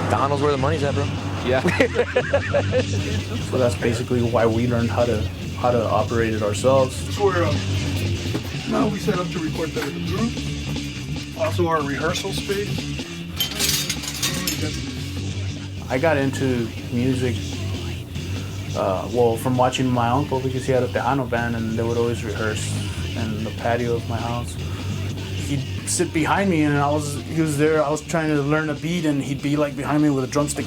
Tejano's where the money's at, bro. Yeah. So that's basically why we learned how to operate it ourselves. That's where now we set up to record the group. Also our rehearsal space. I got into music, from watching my uncle, because he had a Tejano band and they would always rehearse in the patio of my house. He'd sit behind me and he was there, I was trying to learn a beat and he'd be like behind me with a drumstick,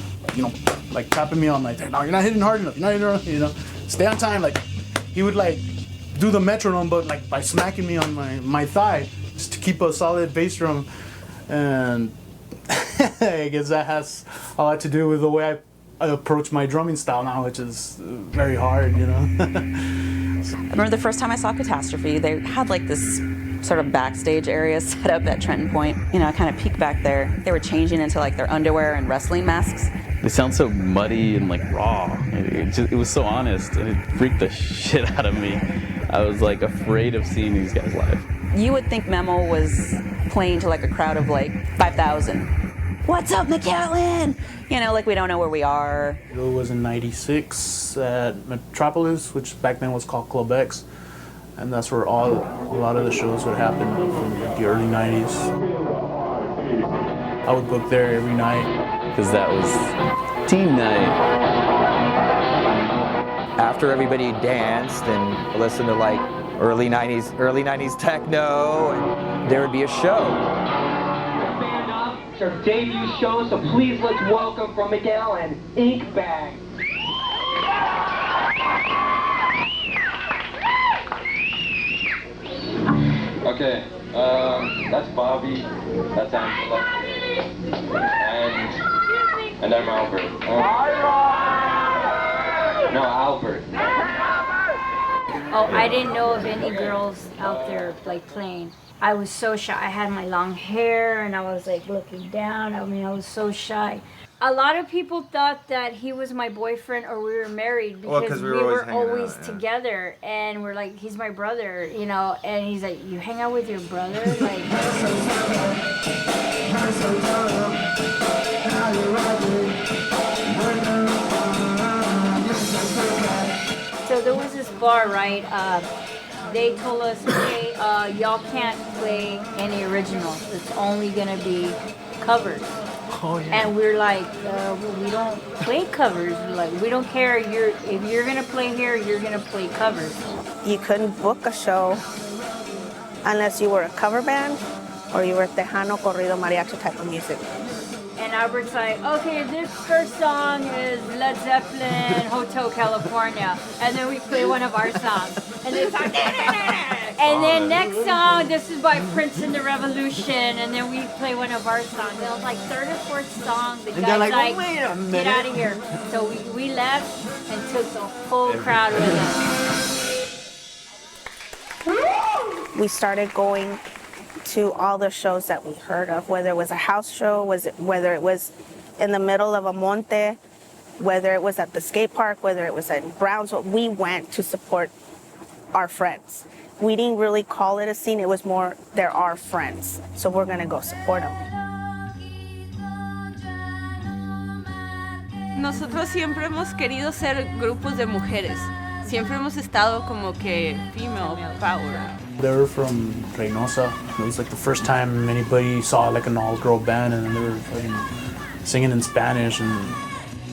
like tapping me on my thing. No, you're not hitting hard enough, stay on time. Like, he would like do the metronome, but like by smacking me on my thigh, just to keep a solid bass drum. And I guess that has a lot to do with the way I approach my drumming style now, which is very hard, you know. I remember the first time I saw Catastrophe, they had like this sort of backstage area set up at Trenton Point. You know, I kind of peeked back there. They were changing into like their underwear and wrestling masks. They sound so muddy and like raw. It was so honest, and it freaked the shit out of me. I was like afraid of seeing these guys live. You would think Memo was playing to like a crowd of like 5,000. What's up, McAllen? You know, like we don't know where we are. It was in '96 at Metropolis, which back then was called Club X. And that's where a lot of the shows would happen in the early '90s. I would book there every night. Because that was teen night. After everybody danced and listened to like early 90s techno, and there would be a show. It's our debut show, so please let's welcome from McAllen, Ink Bag. Okay, that's Bobby, that's Angela, and I'm Albert. No, Albert. Oh, I didn't know of any girls out there like playing. I was so shy. I had my long hair and I was like looking down. I mean, I was so shy. A lot of people thought that he was my boyfriend or we were married because we were always together, and we're like, he's my brother, you know, and he's like, you hang out with your brother? Like, so there was this bar, right? They told us, hey, y'all can't play any originals. It's only gonna be covers. Oh, yeah. And we're like, well, we don't play covers. We're like, we don't care. If you're gonna play here, you're gonna play covers. You couldn't book a show unless you were a cover band or you were Tejano, corrido, mariachi type of music. And Albert's like, okay, this first song is Led Zeppelin, Hotel California. And then we play one of our songs. And they start, and then next song, this is by Prince and the Revolution. And then we play one of our songs. It was like third or fourth song. The guy's like, wait a minute. Get out of here. So we left and took the whole crowd with us. We started going to all the shows that we heard of, whether it was a house show, whether it was in the middle of a monte, whether it was at the skate park, whether it was at Brownsville. We went to support our friends. We didn't really call it a scene. It was more, they're our friends, so we're gonna go support them. Nosotros siempre hemos querido ser grupos de mujeres. Siempre hemos estado como que female power. They were from Reynosa. It was like the first time anybody saw like an all-girl band, and they were fucking singing in Spanish, and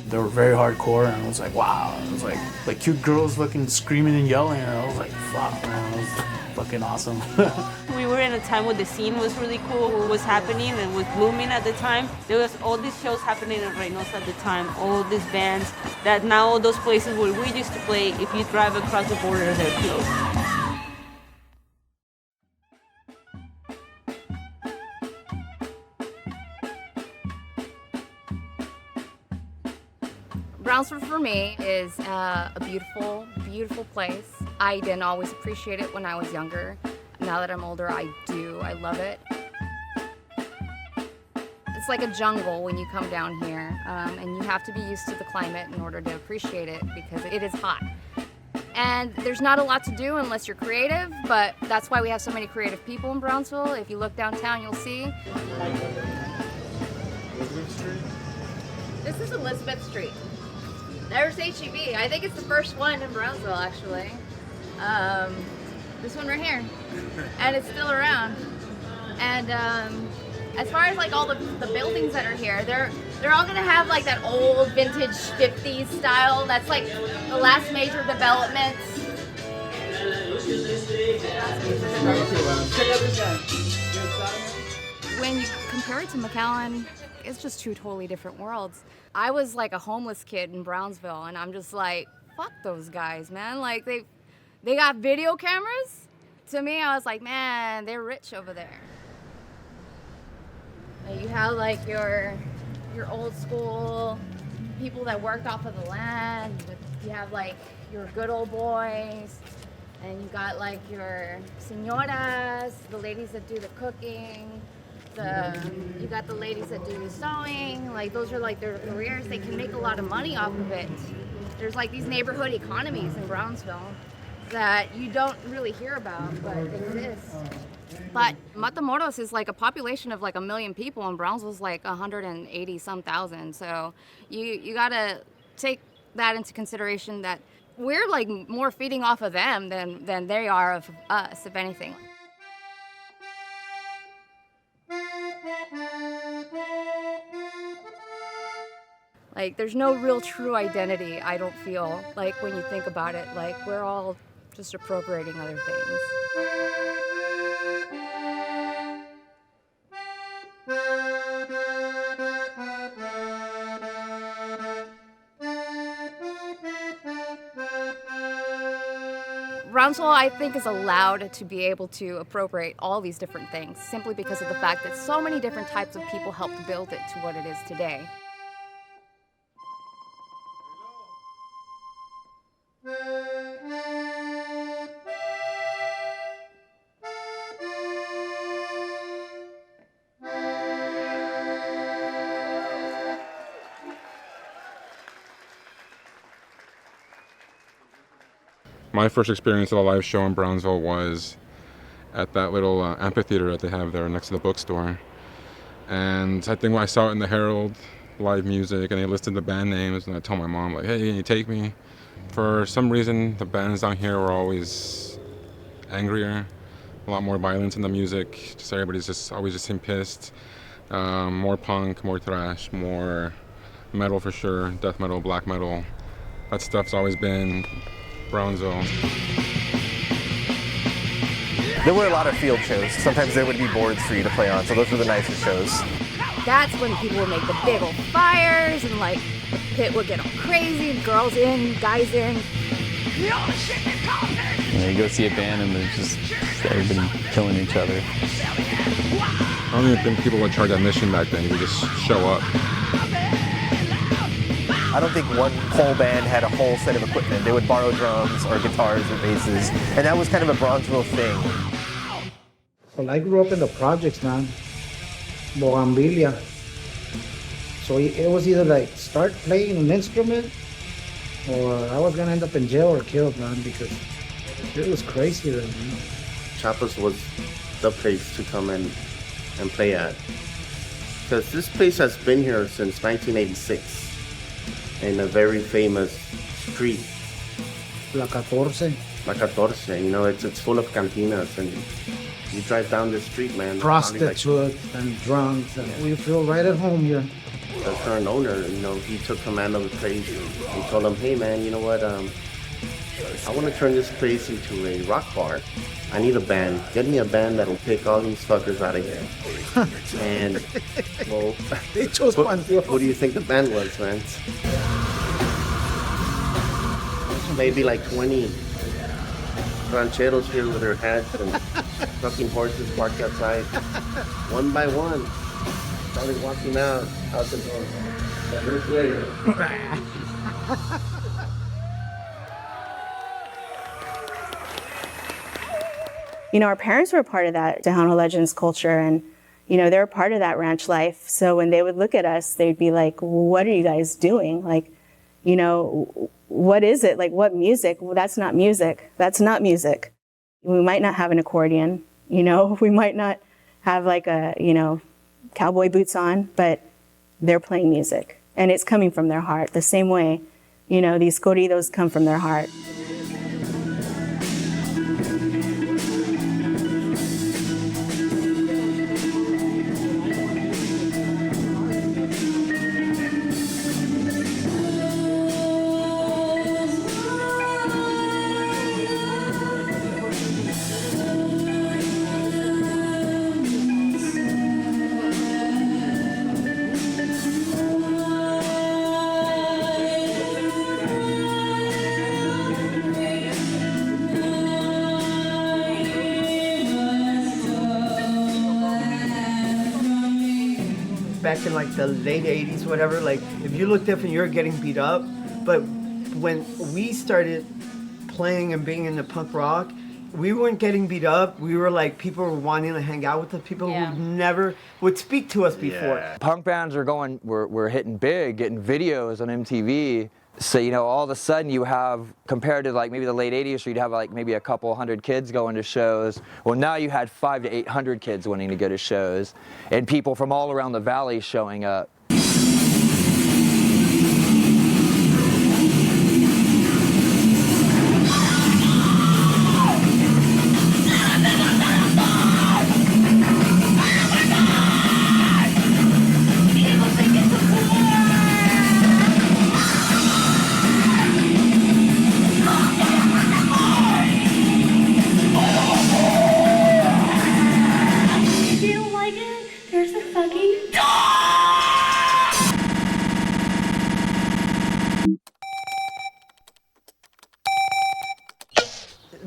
they were very hardcore. And I was like, wow. It was like cute girls fucking screaming and yelling, and I was like, fuck, man, it was fucking awesome. We were in a time where the scene was really cool, what was happening and was blooming at the time. There was all these shows happening in Reynosa at the time, all these bands that now all those places where we used to play, if you drive across the border, they're closed. Brownsville for me is a beautiful, beautiful place. I didn't always appreciate it when I was younger. Now that I'm older, I do. I love it. It's like a jungle when you come down here, and you have to be used to the climate in order to appreciate it because it is hot. And there's not a lot to do unless you're creative, but that's why we have so many creative people in Brownsville. If you look downtown, you'll see. This is Elizabeth Street. There's HEB. I think it's the first one in Brownsville, actually. This one right here. And it's still around. And as far as like all the buildings that are here, they're all gonna have like that old vintage 50s style. That's like the last major development. When you compare it to McAllen, it's just two totally different worlds. I was like a homeless kid in Brownsville, and I'm just like, fuck those guys, man. Like they got video cameras. To me, I was like, man, they're rich over there. You have like your old school people that worked off of the land. You have like your good old boys, and you got like your señoras, the ladies that do the cooking. You got the ladies that do the sewing. Like those are like their careers. They can make a lot of money off of it. There's like these neighborhood economies in Brownsville that you don't really hear about, but they exist. But Matamoros is like a population of like 1 million people, and Brownsville's like 180 some thousand. So you gotta take that into consideration that we're like more feeding off of them than they are of us, if anything. Like there's no real true identity, I don't feel, like when you think about it. Like we're all just appropriating other things. Brownsville, I think, is allowed to be able to appropriate all these different things simply because of the fact that so many different types of people helped build it to what it is today. My first experience of a live show in Brownsville was at that little amphitheater that they have there next to the bookstore. And I think when I saw it in the Herald, live music, and they listed the band names, and I told my mom, like, hey, can you take me? For some reason, the bands down here were always angrier, a lot more violence in the music. Just everybody's just always just seemed pissed. More punk, more thrash, more metal for sure, death metal, black metal. That stuff's always been Brownsville. There were a lot of field shows. Sometimes there would be boards for you to play on, so those were the nicest shows. That's when people would make the big old fires, and like the pit would get all crazy, and girls in, guys in. You know, you go see a band and there's just everybody killing each other. I don't even think people would charge admission back then. You would just show up. I don't think one whole band had a whole set of equipment. They would borrow drums or guitars or basses, and that was kind of a Brownsville thing. Well, I grew up in the projects, man. Bougainvillea. So it was either like start playing an instrument, or I was gonna end up in jail or killed, man, because it was crazy then, man. Chapas was the place to come and play at. Because this place has been here since 1986. In a very famous street. La 14. La 14, you know, it's full of cantinas, and you drive down the street, man. Prostitutes and drunks, and we feel right at home here. The current owner, you know, he took command of the place and told him, hey man, you know what, I want to turn this place into a rock bar. I need a band. Get me a band that'll pick all these fuckers out of here. And, well, they chose what do you think the band was, man? Maybe like 20 rancheros here with their hats and fucking horses parked outside. One by one, started walking out the door. 7 minutes later. You know, our parents were a part of that Tejano Legends culture, and, you know, they were part of that ranch life. So when they would look at us, they'd be like, what are you guys doing? Like, you know, what is it? Like, what music? Well, that's not music. That's not music. We might not have an accordion, you know, we might not have like a, you know, cowboy boots on, but they're playing music. And it's coming from their heart. The same way, you know, these corridos come from their heart. back in like the late 80s, whatever, like if you look different, you're getting beat up. But when we started playing and being into punk rock, we weren't getting beat up. We were like, people were wanting to hang out with the people who never would speak to us before. Punk bands were hitting big, getting videos on MTV. So, you know, all of a sudden you have, compared to like maybe the late 80s, where you'd have like maybe a couple hundred kids going to shows. Well, now you had 500 to 800 kids wanting to go to shows, and people from all around the valley showing up.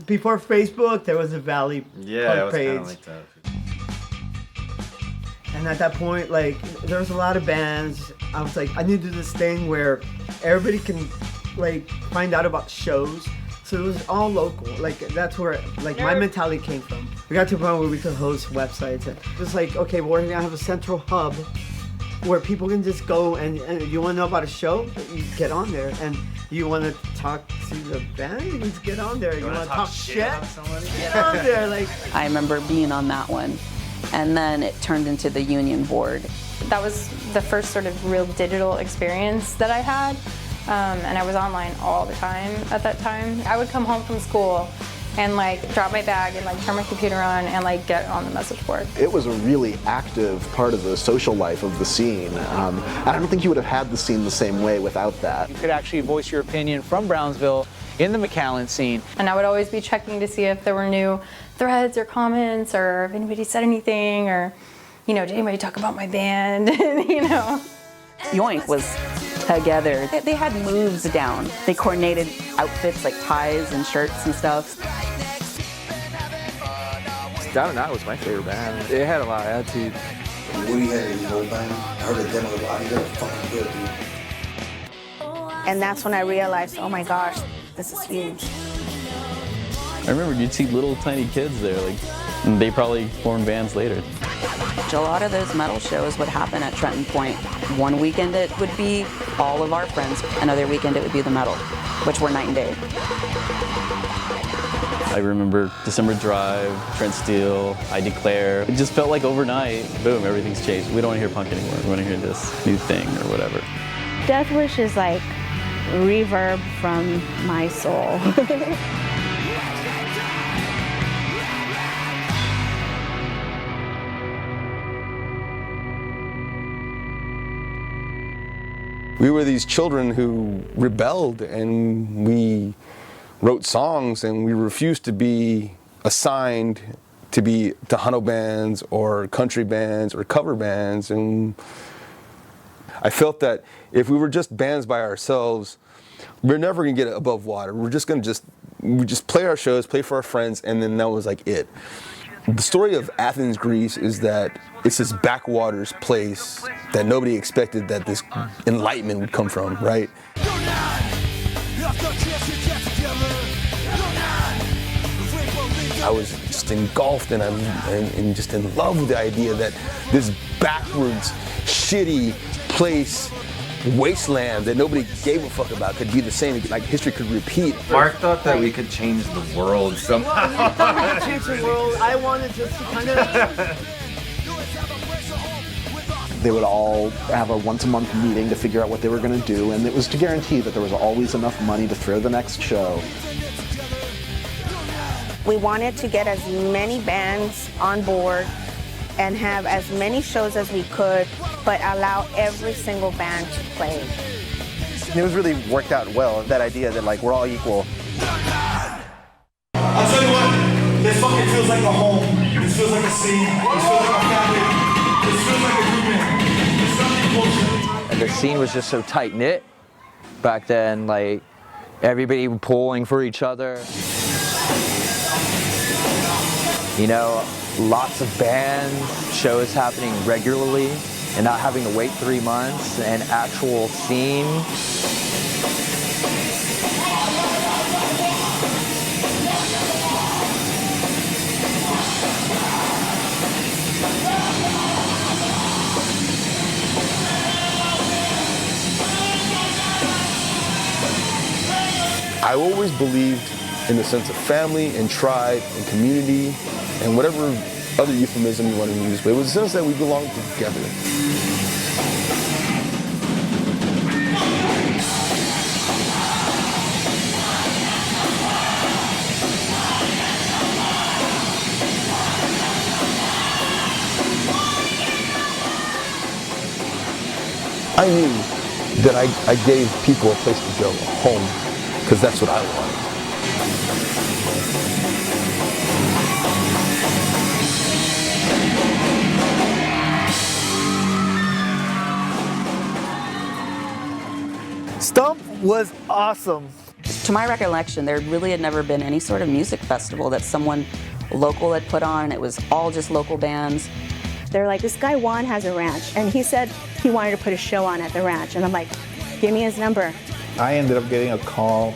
Before Facebook, there was a Valley punk it was page. kind of like that. And at that point, like, there was a lot of bands. I was like, I need to do this thing where everybody can, like, find out about shows. So it was all local. Like, that's where, like, my mentality came from. We got to a point where we could host websites. And just like, okay, well, we're going to have a central hub where people can just go and you want to know about a show? You get on there. And you want to talk to the band? You just get on there. You want to talk shit? Get on there. Like, I remember being on that one, and then it turned into the union board. That was the first sort of real digital experience that I had, and I was online all the time at that time. I would come home from school and like drop my bag and like turn my computer on and like get on the message board. It was a really active part of the social life of the scene. I don't think you would have had the scene the same way without that. You could actually voice your opinion from Brownsville in the McAllen scene. And I would always be checking to see if there were new threads or comments or if anybody said anything or, you know, did anybody talk about my band, you know. Yoink was together. They had moves down. They coordinated outfits like ties and shirts and stuff. Down and Out was my favorite band. It had a lot of attitude. We had a old band. I heard a demo of it. They're fucking good, dude. And that's when I realized, oh my gosh, this is huge. I remember you'd see little tiny kids there, like, and they probably formed bands later. A lot of those metal shows would happen at Trenton Point. One weekend it would be all of our friends. Another weekend it would be the metal, which were night and day. I remember December Drive, Trent Steele, I Declare. It just felt like overnight, boom, everything's changed. We don't want to hear punk anymore. We want to hear this new thing or whatever. Death Wish is like reverb from my soul. We were these children who rebelled, and we wrote songs, and we refused to be assigned to be Tejano bands or country bands or cover bands. And I felt that if we were just bands by ourselves, we're never gonna get above water. We're just gonna we just play our shows, play for our friends, and then that was like it. The story of Athens, Greece is that it's this backwaters place that nobody expected that this enlightenment would come from, right? I was just engulfed and just in love with the idea that this backwards, shitty place, wasteland that nobody gave a fuck about could be the same, like history could repeat. Mark thought that we could change the world somehow. I thought we could change the world. I wanted to kind of... They would all have a once-a-month meeting to figure out what they were going to do, and it was to guarantee that there was always enough money to throw the next show. We wanted to get as many bands on board and have as many shows as we could, but allow every single band to play. It was really worked out well, that idea that like we're all equal. I'll tell you what, this fucking feels like a home. This feels like a scene. This feels like a family. This feels like a grouping. It's something bullshit. And the scene was just so tight-knit back then, like everybody pulling for each other. You know, lots of bands, shows happening regularly, and not having to wait 3 months, an actual scene. I always believed in the sense of family and tribe and community and whatever other euphemism you want to use, but it was the sense that we belonged together. I knew that I gave people a place to go, a home, because that's what I wanted. Stump was awesome. To my recollection, there really had never been any sort of music festival that someone local had put on. It was all just local bands. They're like, this guy Juan has a ranch, and he said he wanted to put a show on at the ranch. And I'm like, give me his number. I ended up getting a call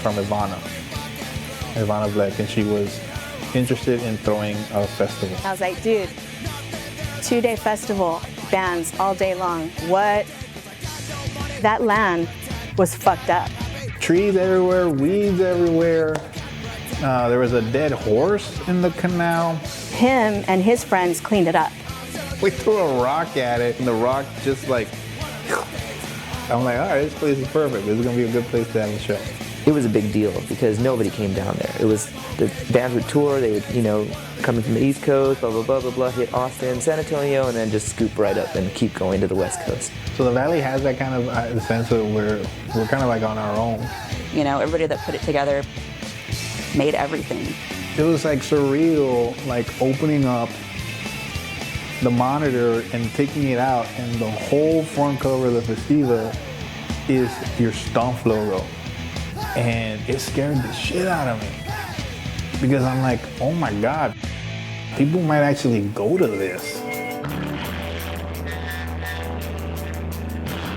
from Ivana Black, and she was interested in throwing a festival. I was like, dude, 2-day festival, bands all day long. What? That land was fucked up. Trees everywhere, weeds everywhere. There was a dead horse in the canal. Him and his friends cleaned it up. We threw a rock at it, and the rock just like, I'm like, all right, this place is perfect. This is gonna be a good place to have a show. It was a big deal because nobody came down there. It was, the bands would tour, they would, coming from the East Coast, blah, blah, blah, blah, blah, hit Austin, San Antonio, and then just scoop right up and keep going to the West Coast. So the Valley has that kind of sense of where we're kind of like on our own. Everybody that put it together made everything. It was like surreal, like opening up the monitor and taking it out, and the whole front cover of the Festiva is your Stump logo. And it scared the shit out of me because I'm like, oh my God, people might actually go to this.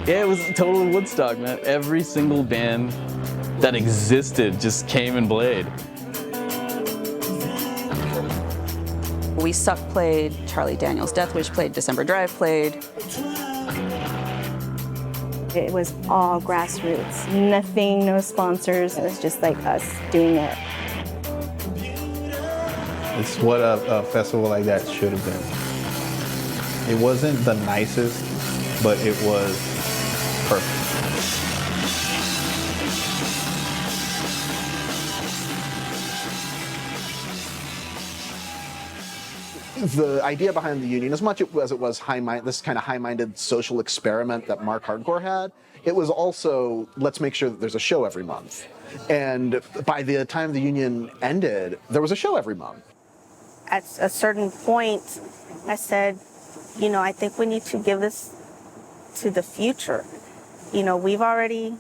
Yeah, it was total Woodstock, man. Every single band that existed just came and played. We Suck played, Charlie Daniels Death Wish played, December Drive played. It was all grassroots, nothing, no sponsors. It was just like us doing it. It's what a festival like that should have been. It wasn't the nicest, but it was perfect. The idea behind the union, as much as it was this kind of high-minded social experiment that Mark Hardcore had, it was also, let's make sure that there's a show every month. And by the time the union ended, there was a show every month. At a certain point, I said, I think we need to give this to the future. We've already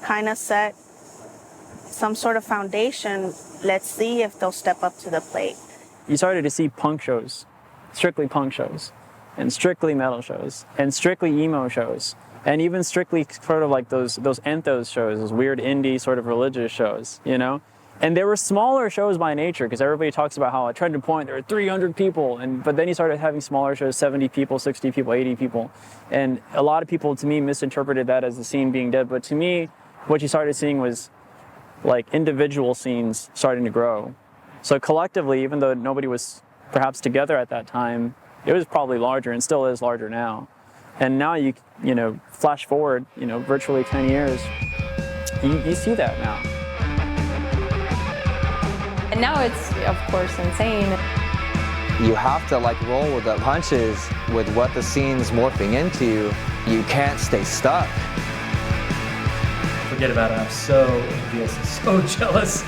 kind of set some sort of foundation. Let's see if they'll step up to the plate. You started to see punk shows, strictly punk shows, and strictly metal shows, and strictly emo shows, and even strictly sort of like those enthos shows, those weird indie sort of religious shows, And there were smaller shows by nature, because everybody talks about how at Trenton Point there were 300 people, but then you started having smaller shows, 70 people, 60 people, 80 people. And a lot of people, to me, misinterpreted that as the scene being dead. But to me, what you started seeing was like individual scenes starting to grow. So collectively, even though nobody was perhaps together at that time, it was probably larger and still is larger now. And now you flash forward, virtually 10 years, you see that now. And now it's, of course, insane. You have to roll with the punches with what the scene's morphing into. You can't stay stuck. Forget about it, I'm so envious and so jealous.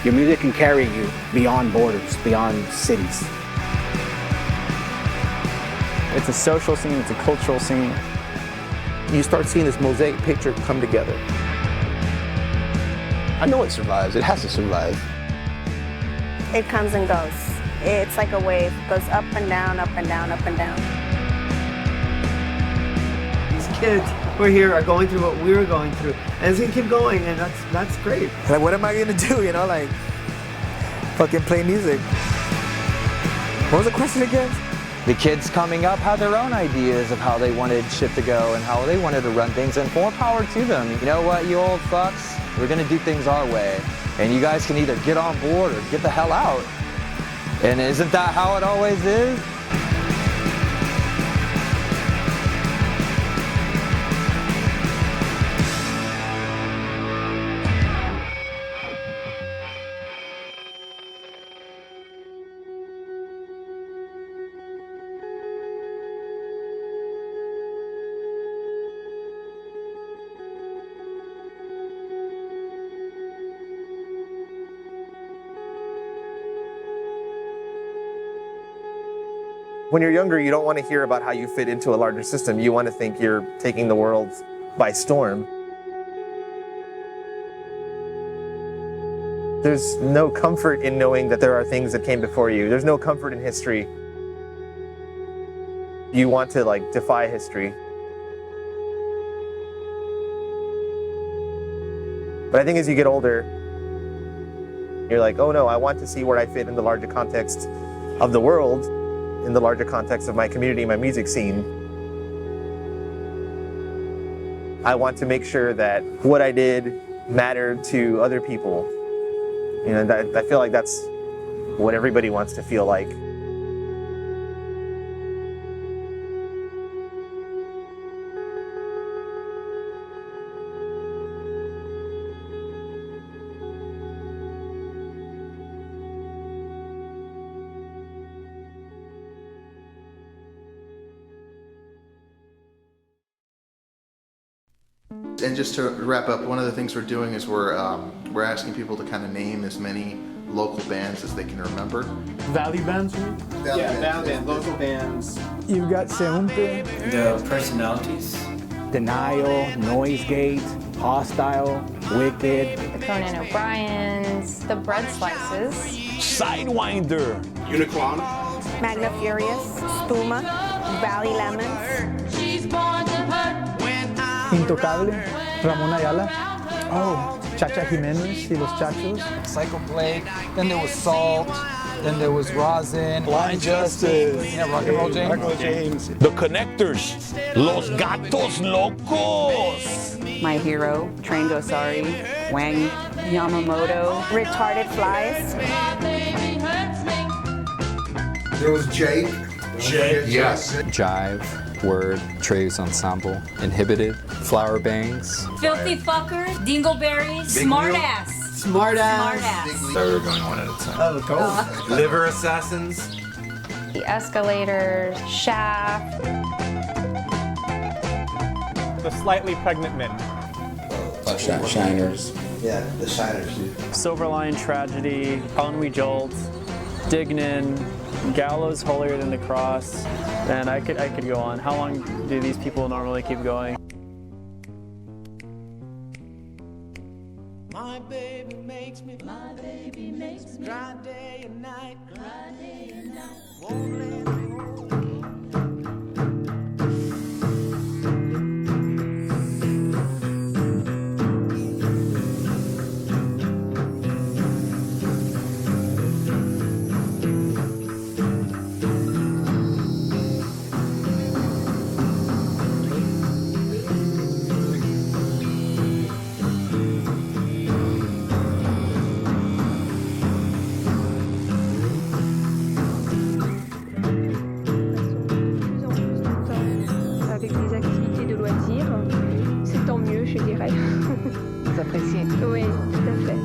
Your music can carry you beyond borders, beyond cities. It's a social scene, it's a cultural scene. You start seeing this mosaic picture come together. I know it survives. It has to survive. It comes and goes. It's like a wave. It goes up and down, up and down, up and down. These kids who are here are going through what we were going through, and it's gonna keep going, and that's great. Like, what am I gonna do? You know, like, fucking play music. What was the question again? The kids coming up had their own ideas of how they wanted shit to go and how they wanted to run things, and more power to them. You know what, you old fucks? We're gonna do things our way, and you guys can either get on board or get the hell out. And isn't that how it always is? When you're younger, you don't want to hear about how you fit into a larger system. You want to think you're taking the world by storm. There's no comfort in knowing that there are things that came before you. There's no comfort in history. You want to like defy history. But I think as you get older, you're like, oh no, I want to see where I fit in the larger context of the world, in the larger context of my community, my music scene. I want to make sure that what I did mattered to other people. You know, I feel like that's what everybody wants to feel like. And just to wrap up, one of the things we're doing is we're asking people to kind of name as many local bands as they can remember. Valley bands, right? Valley bands, local bands. You've got Seunte. The personalities. Denial, Noise Gate, Hostile, Wicked. The Conan O'Briens, the Bread Slices. Sidewinder. Unicron. Magna Furious, Spuma, Valley Lemons. Intocable, Ramon Ayala. Oh, Chacha Jimenez y Los Chachos. Psycho Blake, then there was Salt, then there was Rosin. Blind Justice. Yeah, Rock and Roll James. Rock and Roll James. The Connectors, Los Gatos Locos. My Hero, Train Gosari, Wang Yamamoto. Retarded Flies. There was Jake. Jake. Yes. Jive, Word, Trace Ensemble, Inhibited, Flower Bangs. Filthy Fuckers, Dingleberries, Big Smartass. Smartass. Sorry, we're going one at a time. Oh, cool. Liver Assassins. The Escalators, Shaft. The Slightly Pregnant Men. Shiners. Yeah, the Shiners, dude. Silverline Tragedy, Ennui Jolt, Dignan, Gallows Holier Than the Cross, and I could go on. How long do these people normally keep going? My baby makes me cry day and night, won't let me c'est tant mieux, je dirais. Vous appréciez? Oui, tout à fait.